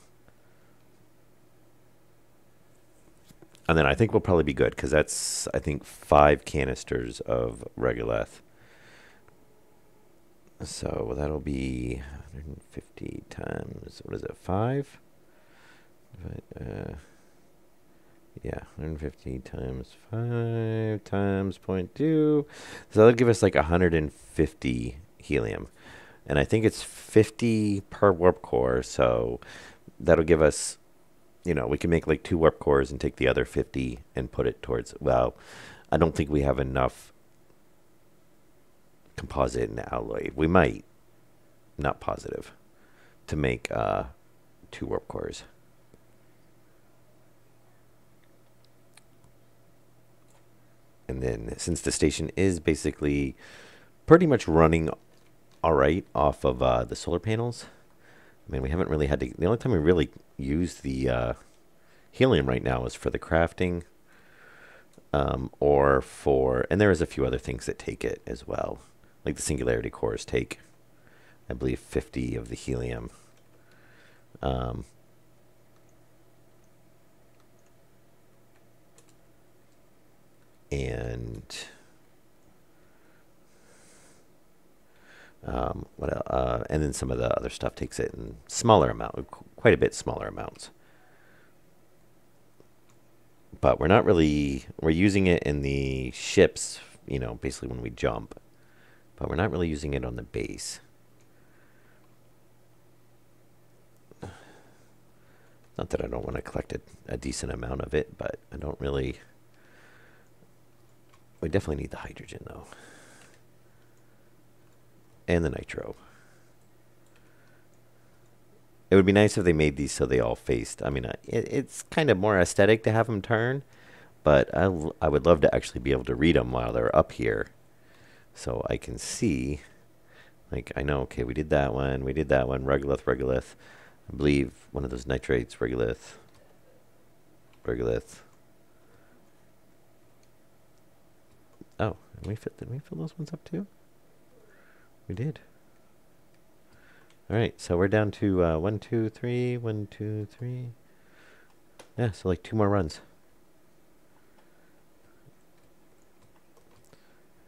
Speaker 1: and then I think we'll probably be good, because that's, I think, 5 canisters of Rugaloth. So that'll be 150 times, what is it, 5? Yeah, 150 times 5 times 0.2. So that'll give us like 150 helium. And I think it's 50 per warp core, so that'll give us, we can make like 2 warp cores and take the other 50 and put it towards, well, I don't think we have enough composite and alloy. We might, not positive, to make 2 warp cores. And then since the station is basically pretty much running all right off of the solar panels, I mean, we haven't really had to, the only time we really use the helium right now is for the crafting, or for, and there is a few other things that take it as well. Like the singularity cores take, I believe, 50 of the helium. And what else? And then some of the other stuff takes it in smaller amount, quite a bit smaller amounts. But we're not really, we're using it in the ships, basically when we jump. But we're not really using it on the base. Not that I don't want to collect a decent amount of it, but I don't really. We definitely need the hydrogen, though. And the nitro. It would be nice if they made these so they all faced. I mean, it's kind of more aesthetic to have them turn, but I would love to actually be able to read them while they're up here. So I can see, like, I know, okay, we did that one, regolith, regolith. I believe one of those nitrates, regolith, regolith. Oh, did we fill those ones up too? We did. All right, so we're down to 1, 2, 3, 1, 2, 3. Yeah, so like 2 more runs.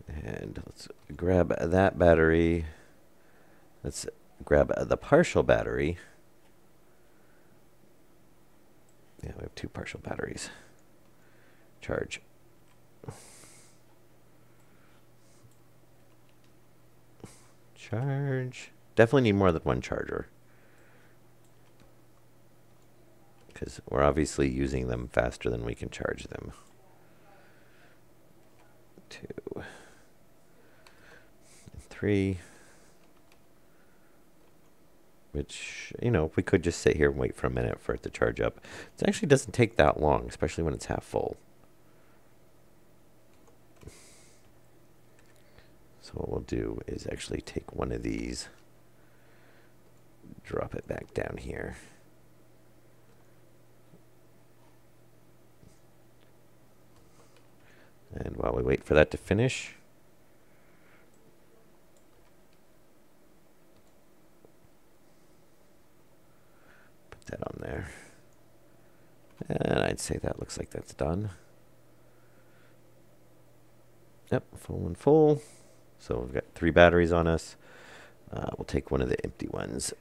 Speaker 1: And let's grab that battery. Let's grab the partial battery. Yeah, we have 2 partial batteries. Charge. Charge. Definitely need more than 1 charger, because we're obviously using them faster than we can charge them. 2, 3. Which, we could just sit here and wait for a minute for it to charge up. It actually doesn't take that long, especially when it's half full. So what we'll do is actually take one of these, drop it back down here. And while we wait for that to finish, put that on there. And I'd say that looks like that's done. Yep, full and full. So we've got 3 batteries on us. We'll take one of the empty ones.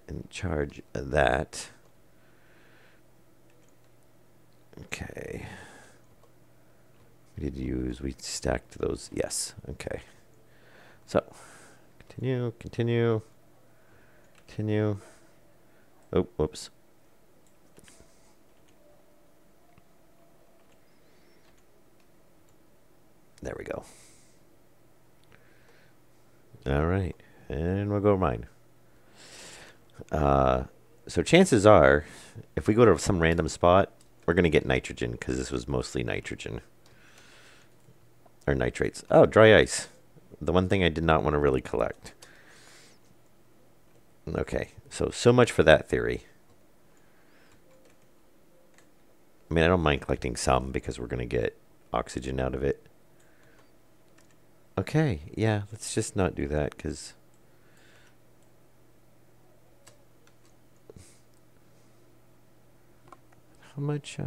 Speaker 1: And charge that. Okay. We stacked those. Yes. Okay. So, continue. Oh, whoops. There we go. All right. And we'll go mine. So chances are, if we go to some random spot, we're going to get nitrogen, because this was mostly nitrogen. Or nitrates. Oh, dry ice. The one thing I did not want to really collect. Okay, so much for that theory. I mean, I don't mind collecting some, because we're going to get oxygen out of it. Okay, yeah, let's just not do that, because how much,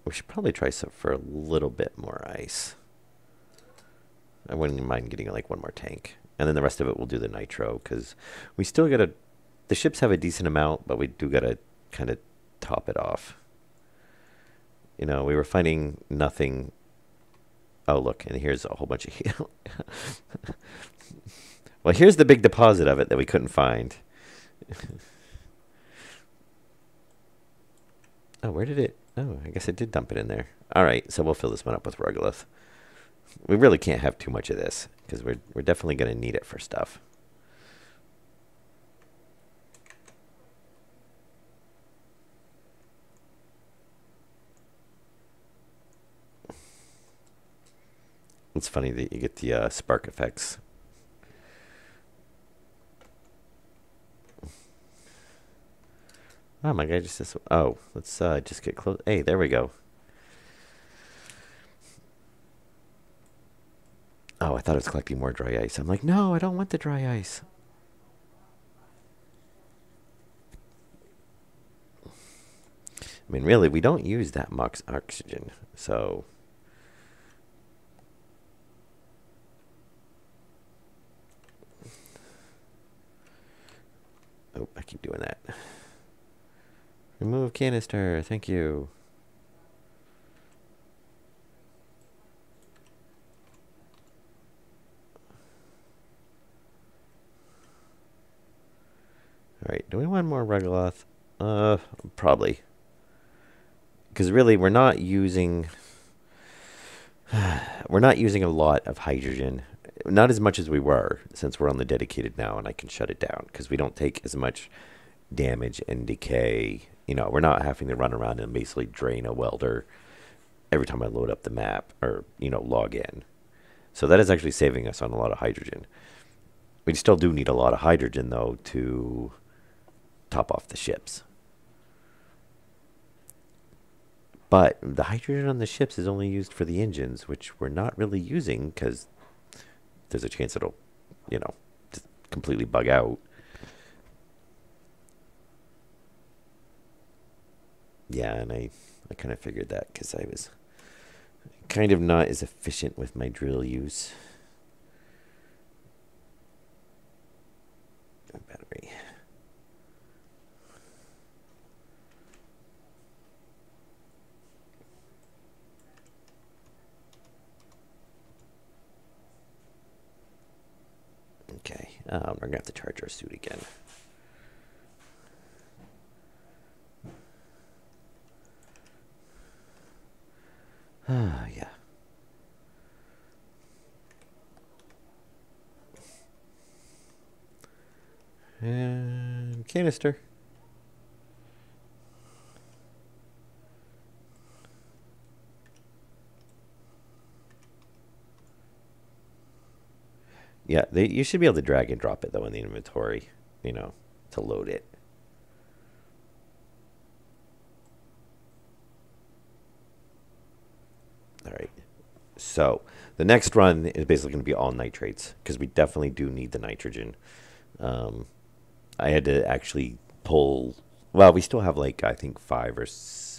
Speaker 1: We should probably try some for a little bit more ice. I wouldn't mind getting like one more tank. And then the rest of it we'll do the nitro, because we still got to... The ships have a decent amount, but we do got to kind of top it off. You know, we were finding nothing... Oh, look, and here's a whole bunch of heal. Well, here's the big deposit of it that we couldn't find. Oh, where did it... Oh, I guess it did dump it in there. All right, so we'll fill this one up with regolith. We really can't have too much of this, because we're definitely going to need it for stuff. It's funny that you get the spark effects. Oh, my guy just says... Oh, let's just get close. Hey, there we go. Oh, I thought it was collecting more dry ice. I'm like, no, I don't want the dry ice. I mean, really, we don't use that much oxygen, so... Oh, I keep doing that. Remove canister, thank you. Alright, do we want more regolith? Probably. Because really, we're not using... We're not using a lot of hydrogen. Not as much as we were, since we're on the dedicated now and I can shut it down. Because we don't take as much damage and decay. You know, we're not having to run around and basically drain a welder every time I load up the map or, you know, log in. So that is actually saving us on a lot of hydrogen. We still do need a lot of hydrogen, though, to top off the ships. But the hydrogen on the ships is only used for the engines, which we're not really using because there's a chance it'll, you know, just completely bug out. Yeah, and I kind of figured that because I was kind of not as efficient with my drill use. Battery. Okay, we're going to have to charge our suit again. Ah, yeah. And canister. Yeah, you should be able to drag and drop it, though, in the inventory, you know, to load it. All right. So the next run is basically going to be all nitrates because we definitely do need the nitrogen. I had to actually pull... Well, we still have, like, I think 5 or...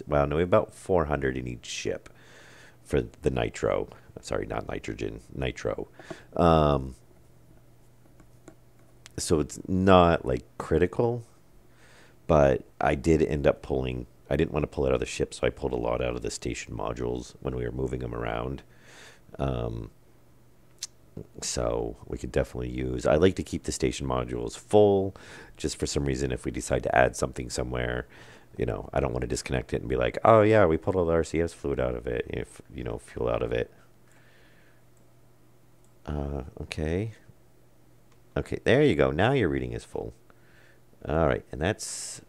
Speaker 1: Well, no, we have about 400 in each ship for the nitro. Sorry, not nitrogen. Nitro. So it's not, like, critical. But I did end up pulling... I didn't want to pull it out of the ship, so I pulled a lot out of the station modules when we were moving them around. So we could definitely use... I like to keep the station modules full, just for some reason if we decide to add something somewhere, you know, I don't want to disconnect it and be like, oh yeah, we pulled all the RCS fluid out of it, if you know, fuel out of it. Okay. Okay, there you go. Now your reading is full. All right, and that's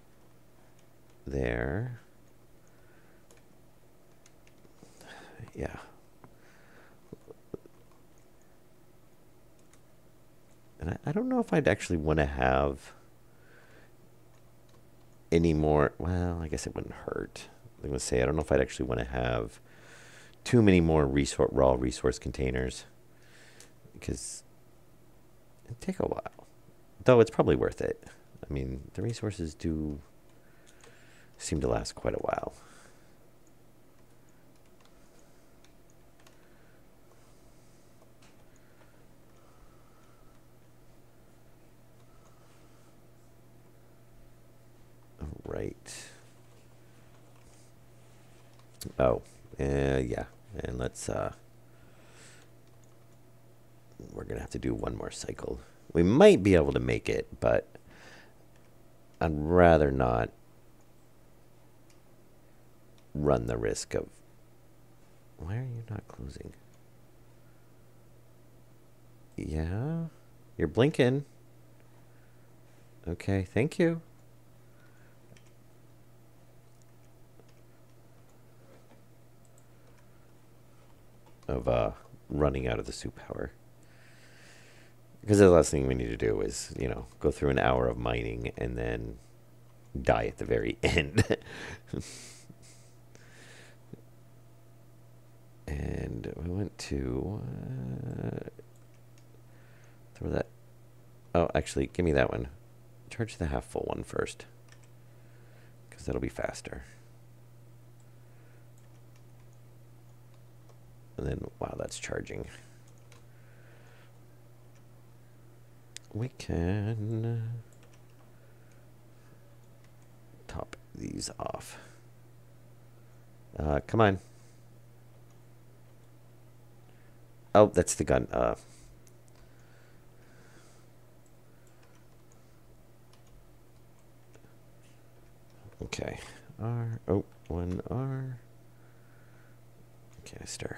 Speaker 1: there. Yeah. And I don't know if I'd actually want to have any more... Well, I guess it wouldn't hurt. I'm going to say I don't know if I'd actually want to have too many more raw resource containers. Because it'd take a while. Though it's probably worth it. I mean, the resources do seem to last quite a while. right. Oh, yeah. And let's, we're going to have to do one more cycle. We might be able to make it, but I'd rather not run the risk of... Why are you not closing? Yeah? You're blinking. Okay, thank you. Of running out of the soup power. Because the last thing we need to do is, you know, go through an hour of mining and then die at the very end. And we went to throw that. Oh, actually, give me that one. Charge the half full one first, because that'll be faster. And then, wow, that's charging. We can top these off. Come on. Oh, that's the gun. Okay. R. Oh, one R. Canister.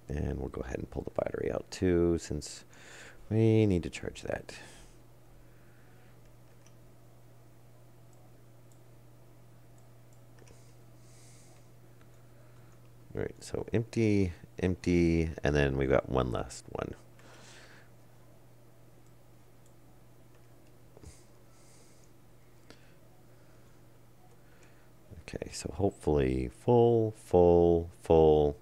Speaker 1: And we'll go ahead and pull the battery out too, since we need to charge that. All right, so empty, empty, and then we've got one last one. Okay, so hopefully full, full, full.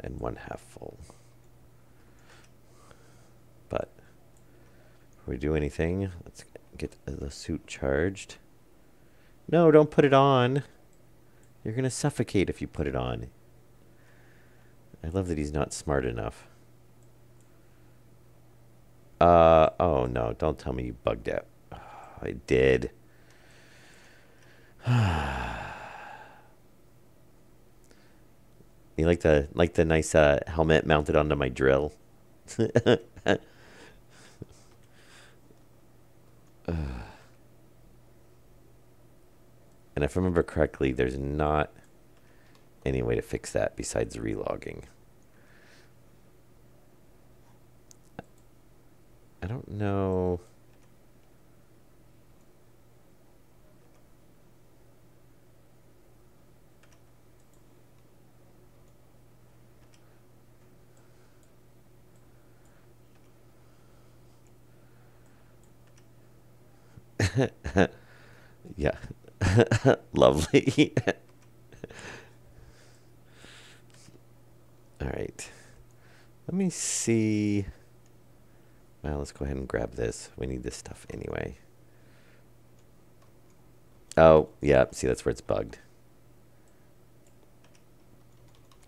Speaker 1: And one half full. But before we do anything, let's get the suit charged. No, don't put it on. You're going to suffocate if you put it on. I love that he's not smart enough. Oh no, don't tell me you bugged out. Oh, I did. You like the nice helmet mounted onto my drill. And if I remember correctly, there's not any way to fix that besides relogging. I don't know. Yeah. Lovely. All right. Let me see. Well, let's go ahead and grab this. We need this stuff anyway. Oh, yeah. See, that's where it's bugged.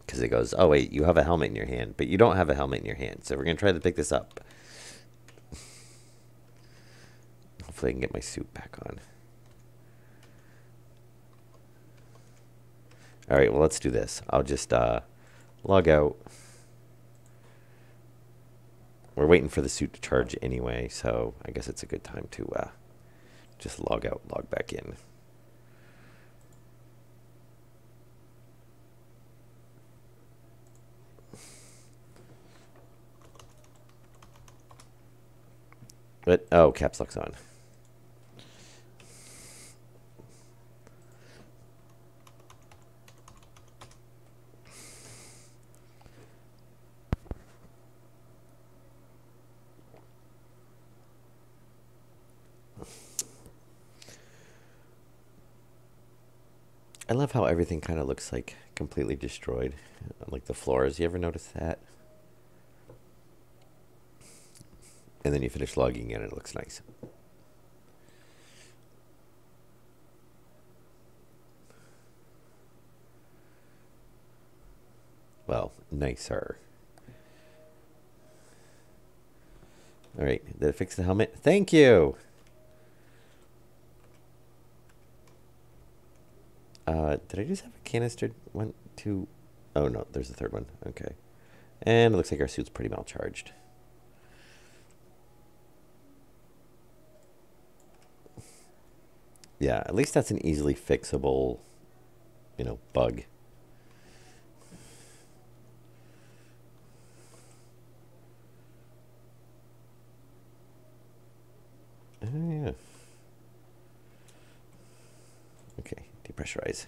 Speaker 1: Because it goes, oh, wait, you have a helmet in your hand, but you don't have a helmet in your hand. So we're going to try to pick this up. Hopefully I can get my suit back on. All right, well, let's do this. I'll just log out. We're waiting for the suit to charge anyway, so I guess it's a good time to just log out, log back in. But, oh, caps lock's on. I love how everything kind of looks like completely destroyed. Like the floors. You ever notice that? And then you finish logging in and it looks nice. Well, nicer. All right, did it fix the helmet? Thank you. Did I just have a canister? 1, 2. Oh no, there's the third one. Okay, and it looks like our suit's pretty well charged. Yeah, at least that's an easily fixable, bug. Oh yeah. Okay, depressurize.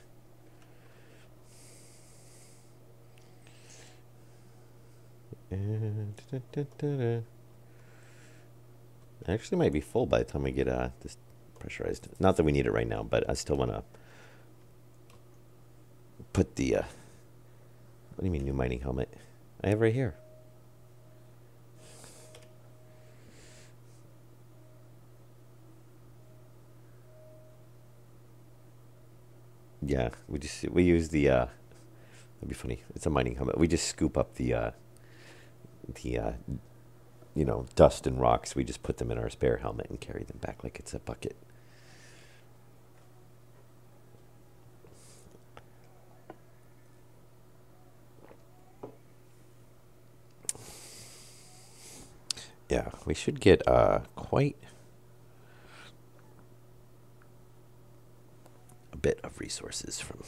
Speaker 1: Actually might be full by the time we get this pressurized. Not that we need it right now, but I still want to put the, what do you mean new mining helmet? I have right here. Yeah, we use the, that'd be funny. It's a mining helmet. We just scoop up the dust and rocks. We just put them in our spare helmet and carry them back like it's a bucket. Yeah, we should get quite a bit of resources from.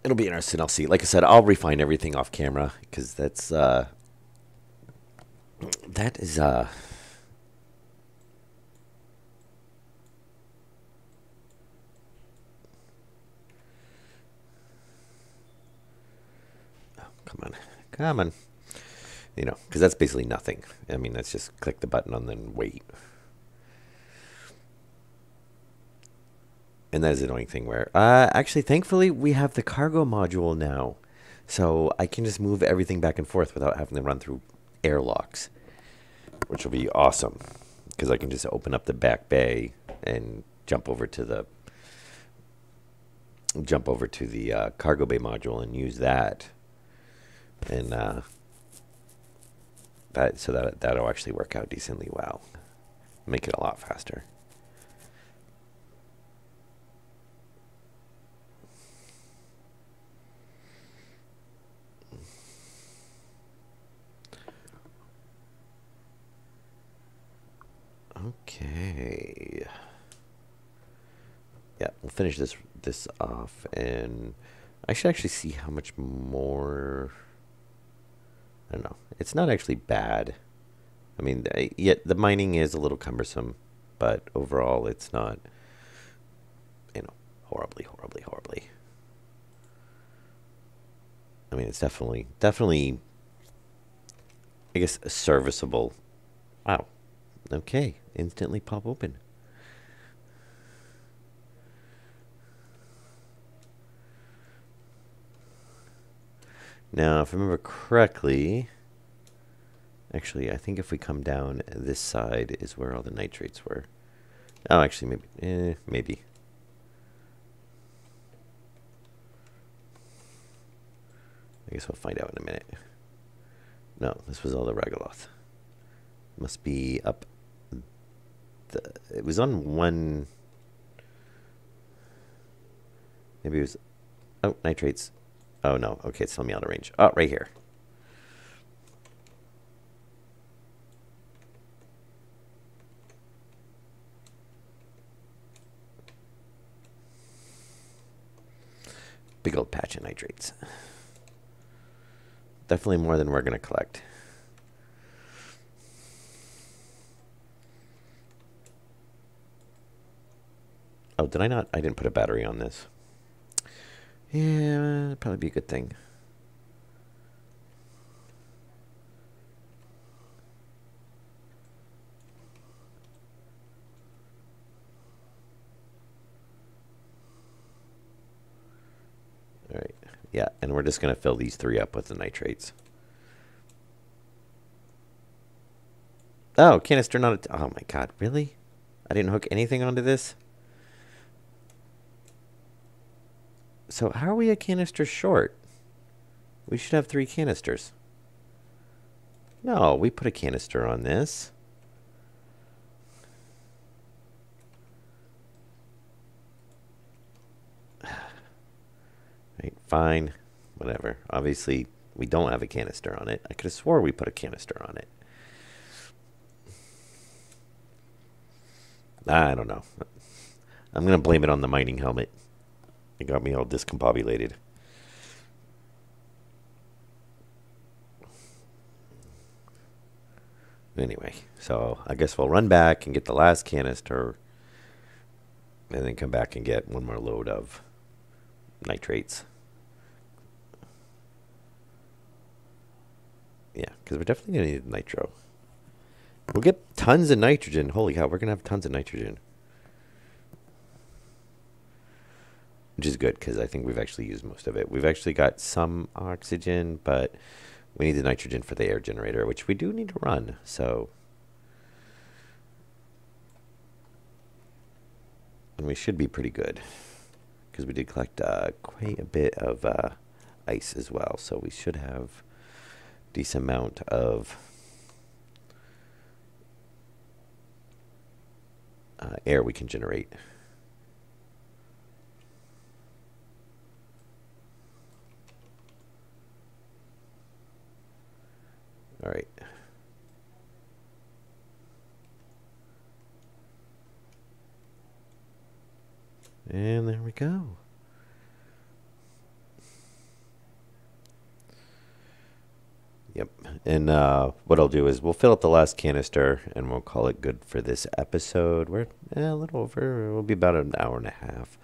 Speaker 1: It'll be interesting. I'll see. Like I said, I'll refine everything off camera because that is oh, come on, because that's basically nothing. I mean, that's just click the button and then wait. And that is the annoying thing where, actually, thankfully, we have the cargo module now. So I can just move everything back and forth without having to run through airlocks, which will be awesome. Because I can just open up the back bay and jump over to the cargo bay module and use that. And that'll actually work out decently well. Make it a lot faster. Okay. Yeah, we'll finish this off, and I should actually see how much more. I don't know. It's not actually bad. I mean, yet the mining is a little cumbersome, but overall, it's not, horribly. I mean, it's definitely, I guess, serviceable. Wow. Okay, instantly pop open. Now, if I remember correctly, actually, I think if we come down this side is where all the nitrates were. Oh, actually, maybe. I guess we'll find out in a minute. No, this was all the Ragaloth. Must be up. It was on one. Maybe it was. Oh, nitrates. Oh no. Okay, it's telling me out of range. Oh, right here. Big old patch of nitrates. Definitely more than we're going to collect. Oh, did I not? I didn't put a battery on this. Yeah, that'd probably be a good thing. All right. Yeah, and we're just going to fill these 3 up with the nitrates. Oh, canister not. Oh my god, really? I didn't hook anything onto this? So how are we a canister short? We should have 3 canisters. No, we put a canister on this. Right, fine. Whatever. Obviously, we don't have a canister on it. I could have swore we put a canister on it. I don't know. I'm going to blame it on the mining helmet. It got me all discombobulated. Anyway, so I guess we'll run back and get the last canister and then come back and get one more load of nitrates. Yeah, because we're definitely going to need nitro. We'll get tons of nitrogen. Holy cow, we're going to have tons of nitrogen. Which is good, because I think we've actually used most of it. We've actually got some oxygen, but we need the nitrogen for the air generator, which we do need to run, so... And we should be pretty good, because we did collect quite a bit of ice as well, so we should have a decent amount of air we can generate. All right. And there we go. Yep. And what I'll do is we'll fill up the last canister and we'll call it good for this episode. We're a little over. We'll be about an hour and a half.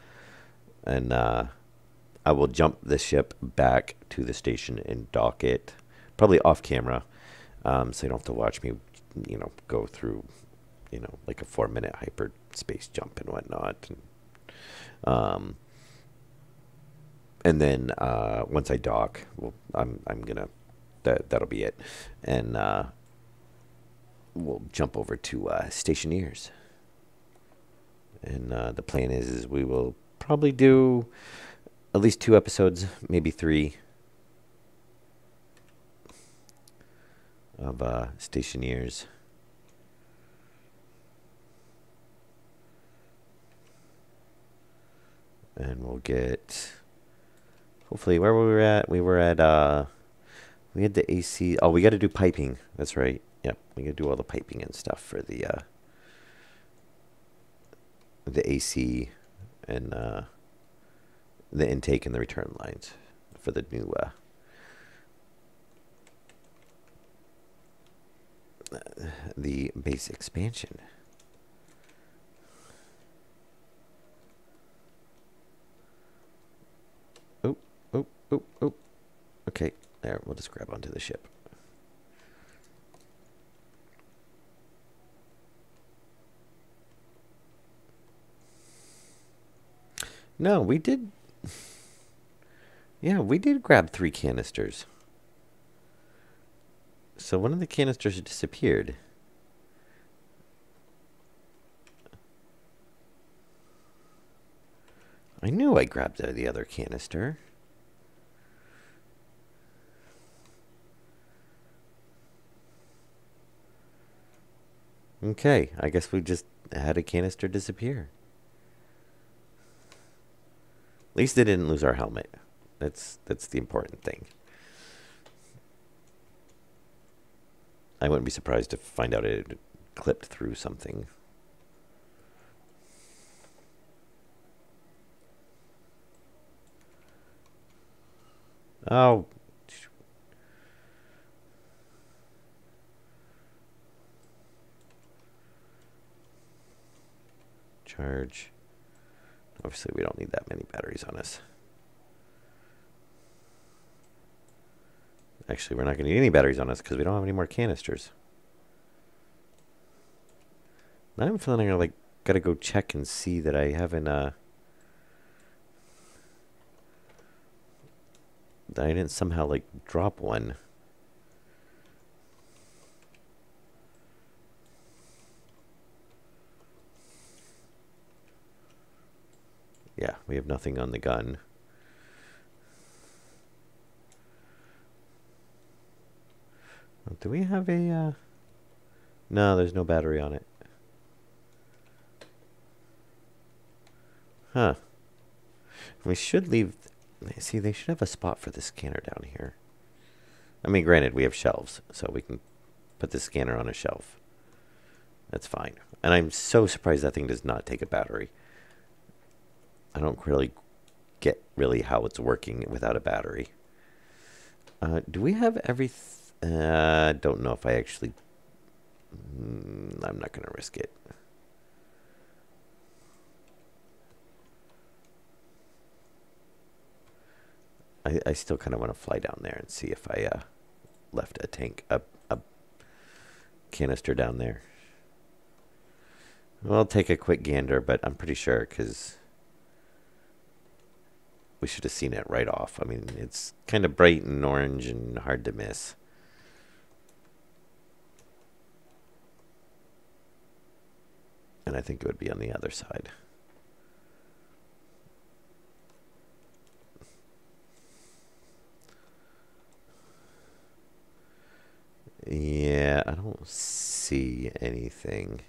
Speaker 1: And I will jump the ship back to the station and dock it, probably off camera, so you don't have to watch me, go through, like a 4-minute hyperspace jump and whatnot. And then once I dock, I'm gonna that'll be it, and we'll jump over to stationeers. And the plan is we will probably do at least 2 episodes, maybe 3 of stationeers. And we'll get, hopefully, where were we at? We were at, we had the AC. Oh, we got to do piping. That's right. Yep, we got to do all the piping and stuff for the AC and the intake and the return lines for the new the base expansion. Oh, oh, oh, oh. Okay, there, we'll just grab onto the ship. No, we did. Yeah, we did grab 3 canisters. So one of the canisters disappeared. I knew I grabbed the other canister. Okay, I guess we just had a canister disappear. At least they didn't lose our helmet. That's the important thing. I wouldn't be surprised to find out it clipped through something. Oh. Charge. Obviously, we don't need that many batteries on us. Actually, we're not going to need any batteries on us because we don't have any more canisters. Now I'm feeling like I gotta go check and see that I haven't that I didn't somehow like drop one. Yeah, we have nothing on the gun. Do we have a, no, there's no battery on it. Huh. We should leave, see, they should have a spot for the scanner down here. I mean, granted, we have shelves, so we can put the scanner on a shelf. That's fine. And I'm so surprised that thing does not take a battery. I don't really get how it's working without a battery. Do we have everything? Don't know if I actually... I'm not going to risk it. I still kind of want to fly down there and see if I left a tank, a canister down there. Well, I'll take a quick gander, but I'm pretty sure because we should have seen it right off. I mean, it's kind of bright and orange and hard to miss. And I think it would be on the other side. Yeah, I don't see anything.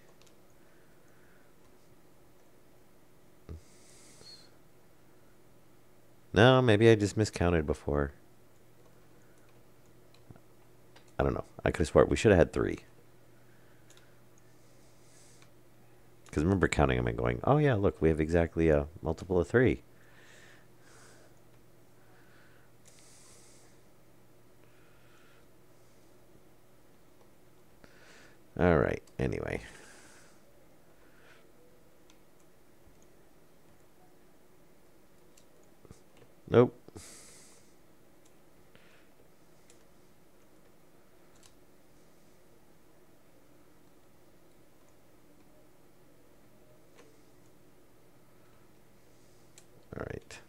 Speaker 1: No, maybe I just miscounted before. I don't know. I could have sworn we should have had 3. Because I remember counting them and going, oh yeah, look, we have exactly a multiple of 3. All right, anyway. Nope. All right.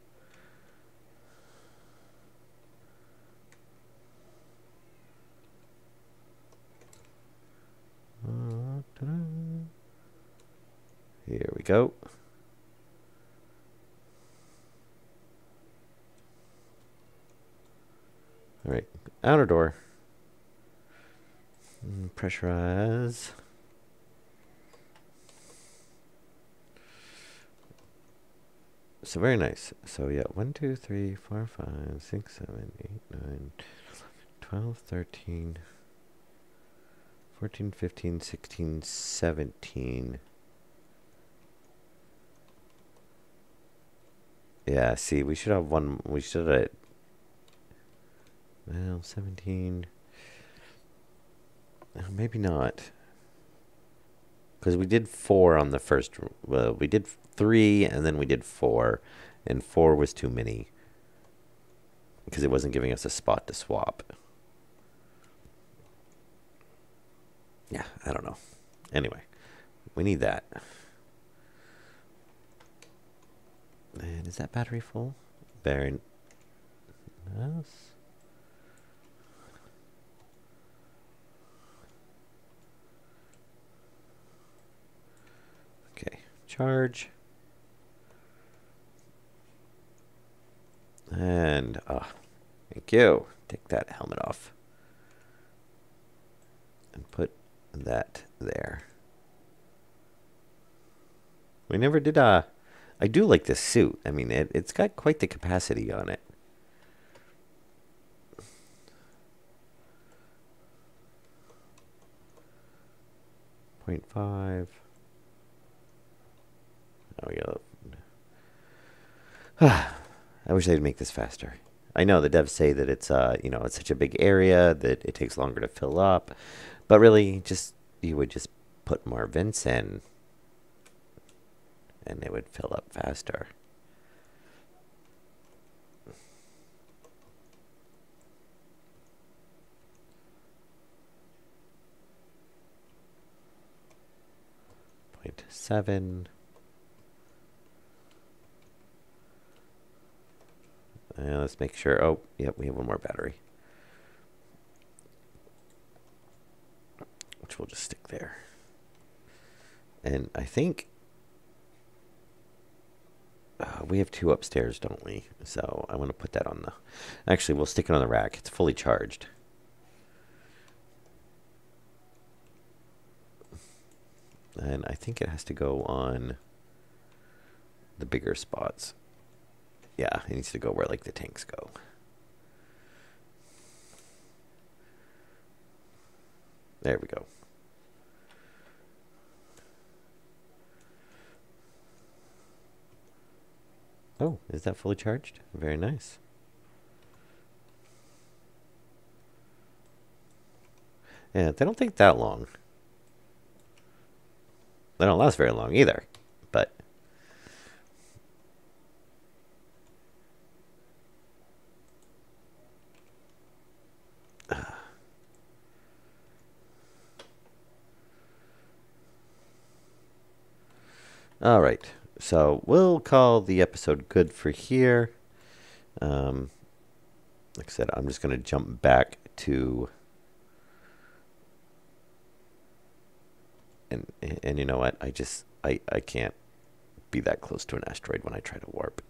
Speaker 1: Here we go. All right, outer door. Pressurize. So very nice. So yeah, 1, 2, 3, 4, 5, 6, 7, 8, 9, 12, 13, 14, 15, 16, 17. Yeah, see, we should have one. We should have. Well, 17. Maybe not. Because we did 4 on the first. Well, we did 3 and then we did 4. And 4 was too many. Because it wasn't giving us a spot to swap. Yeah, I don't know. Anyway, we need that. And is that battery full? Very nice. Okay, charge. And, thank you. Take that helmet off. And put that there. We never did, I do like this suit. I mean, it's got quite the capacity on it. .5. Oh, yeah. I wish they'd make this faster. I know the devs say that it's it's such a big area that it takes longer to fill up, but really, you would just put more vents in, and it would fill up faster. .7. Let's make sure. Oh, yep, we have one more battery, which we'll just stick there. And I think we have 2 upstairs, don't we? So I want to put that on the... Actually, we'll stick it on the rack. It's fully charged. And I think it has to go on the bigger spots. Yeah, it needs to go where like the tanks go. There we go. Oh, is that fully charged? Very nice. Yeah, they don't take that long. They don't last very long either, but all right. So we'll call the episode good for here. Like I said, I'm just going to jump back to, and you know what? I can't be that close to an asteroid when I try to warp.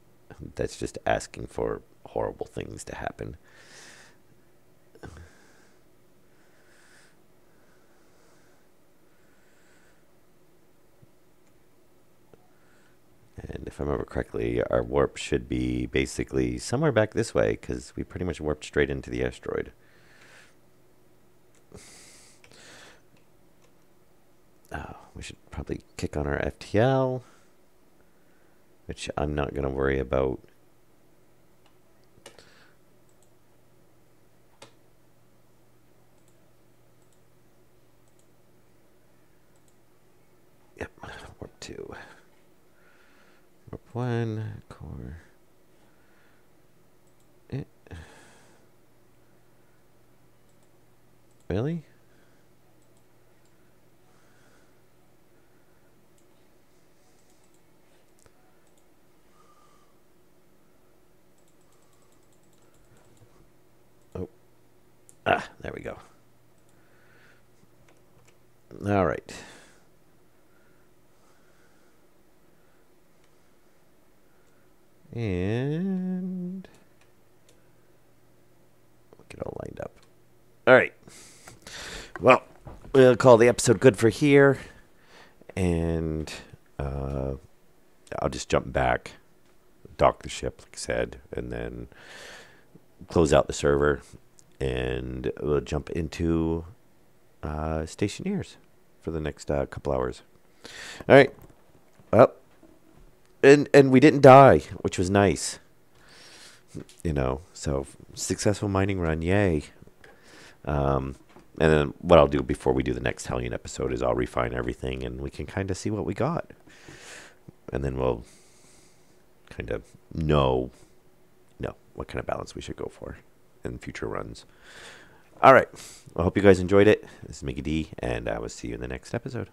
Speaker 1: That's just asking for horrible things to happen. And if I remember correctly, our warp should be basically somewhere back this way, because we pretty much warped straight into the asteroid. We should probably kick on our FTL, which I'm not going to worry about. Yep, warp 2. Warp 1, core. Really? Oh. There we go. All right. And get all lined up. All right. Well, we'll call the episode good for here. And I'll just jump back, dock the ship, like I said, and then close out the server. And we'll jump into stationeers for the next couple hours. All right. Well, and we didn't die, which was nice. You know, so successful mining run, yay. And then what I'll do before we do the next Hellion episode is I'll refine everything and we can kind of see what we got. And then we'll kind of know what kind of balance we should go for in future runs. All right. I hope you guys enjoyed it. This is Mickey D, and I will see you in the next episode.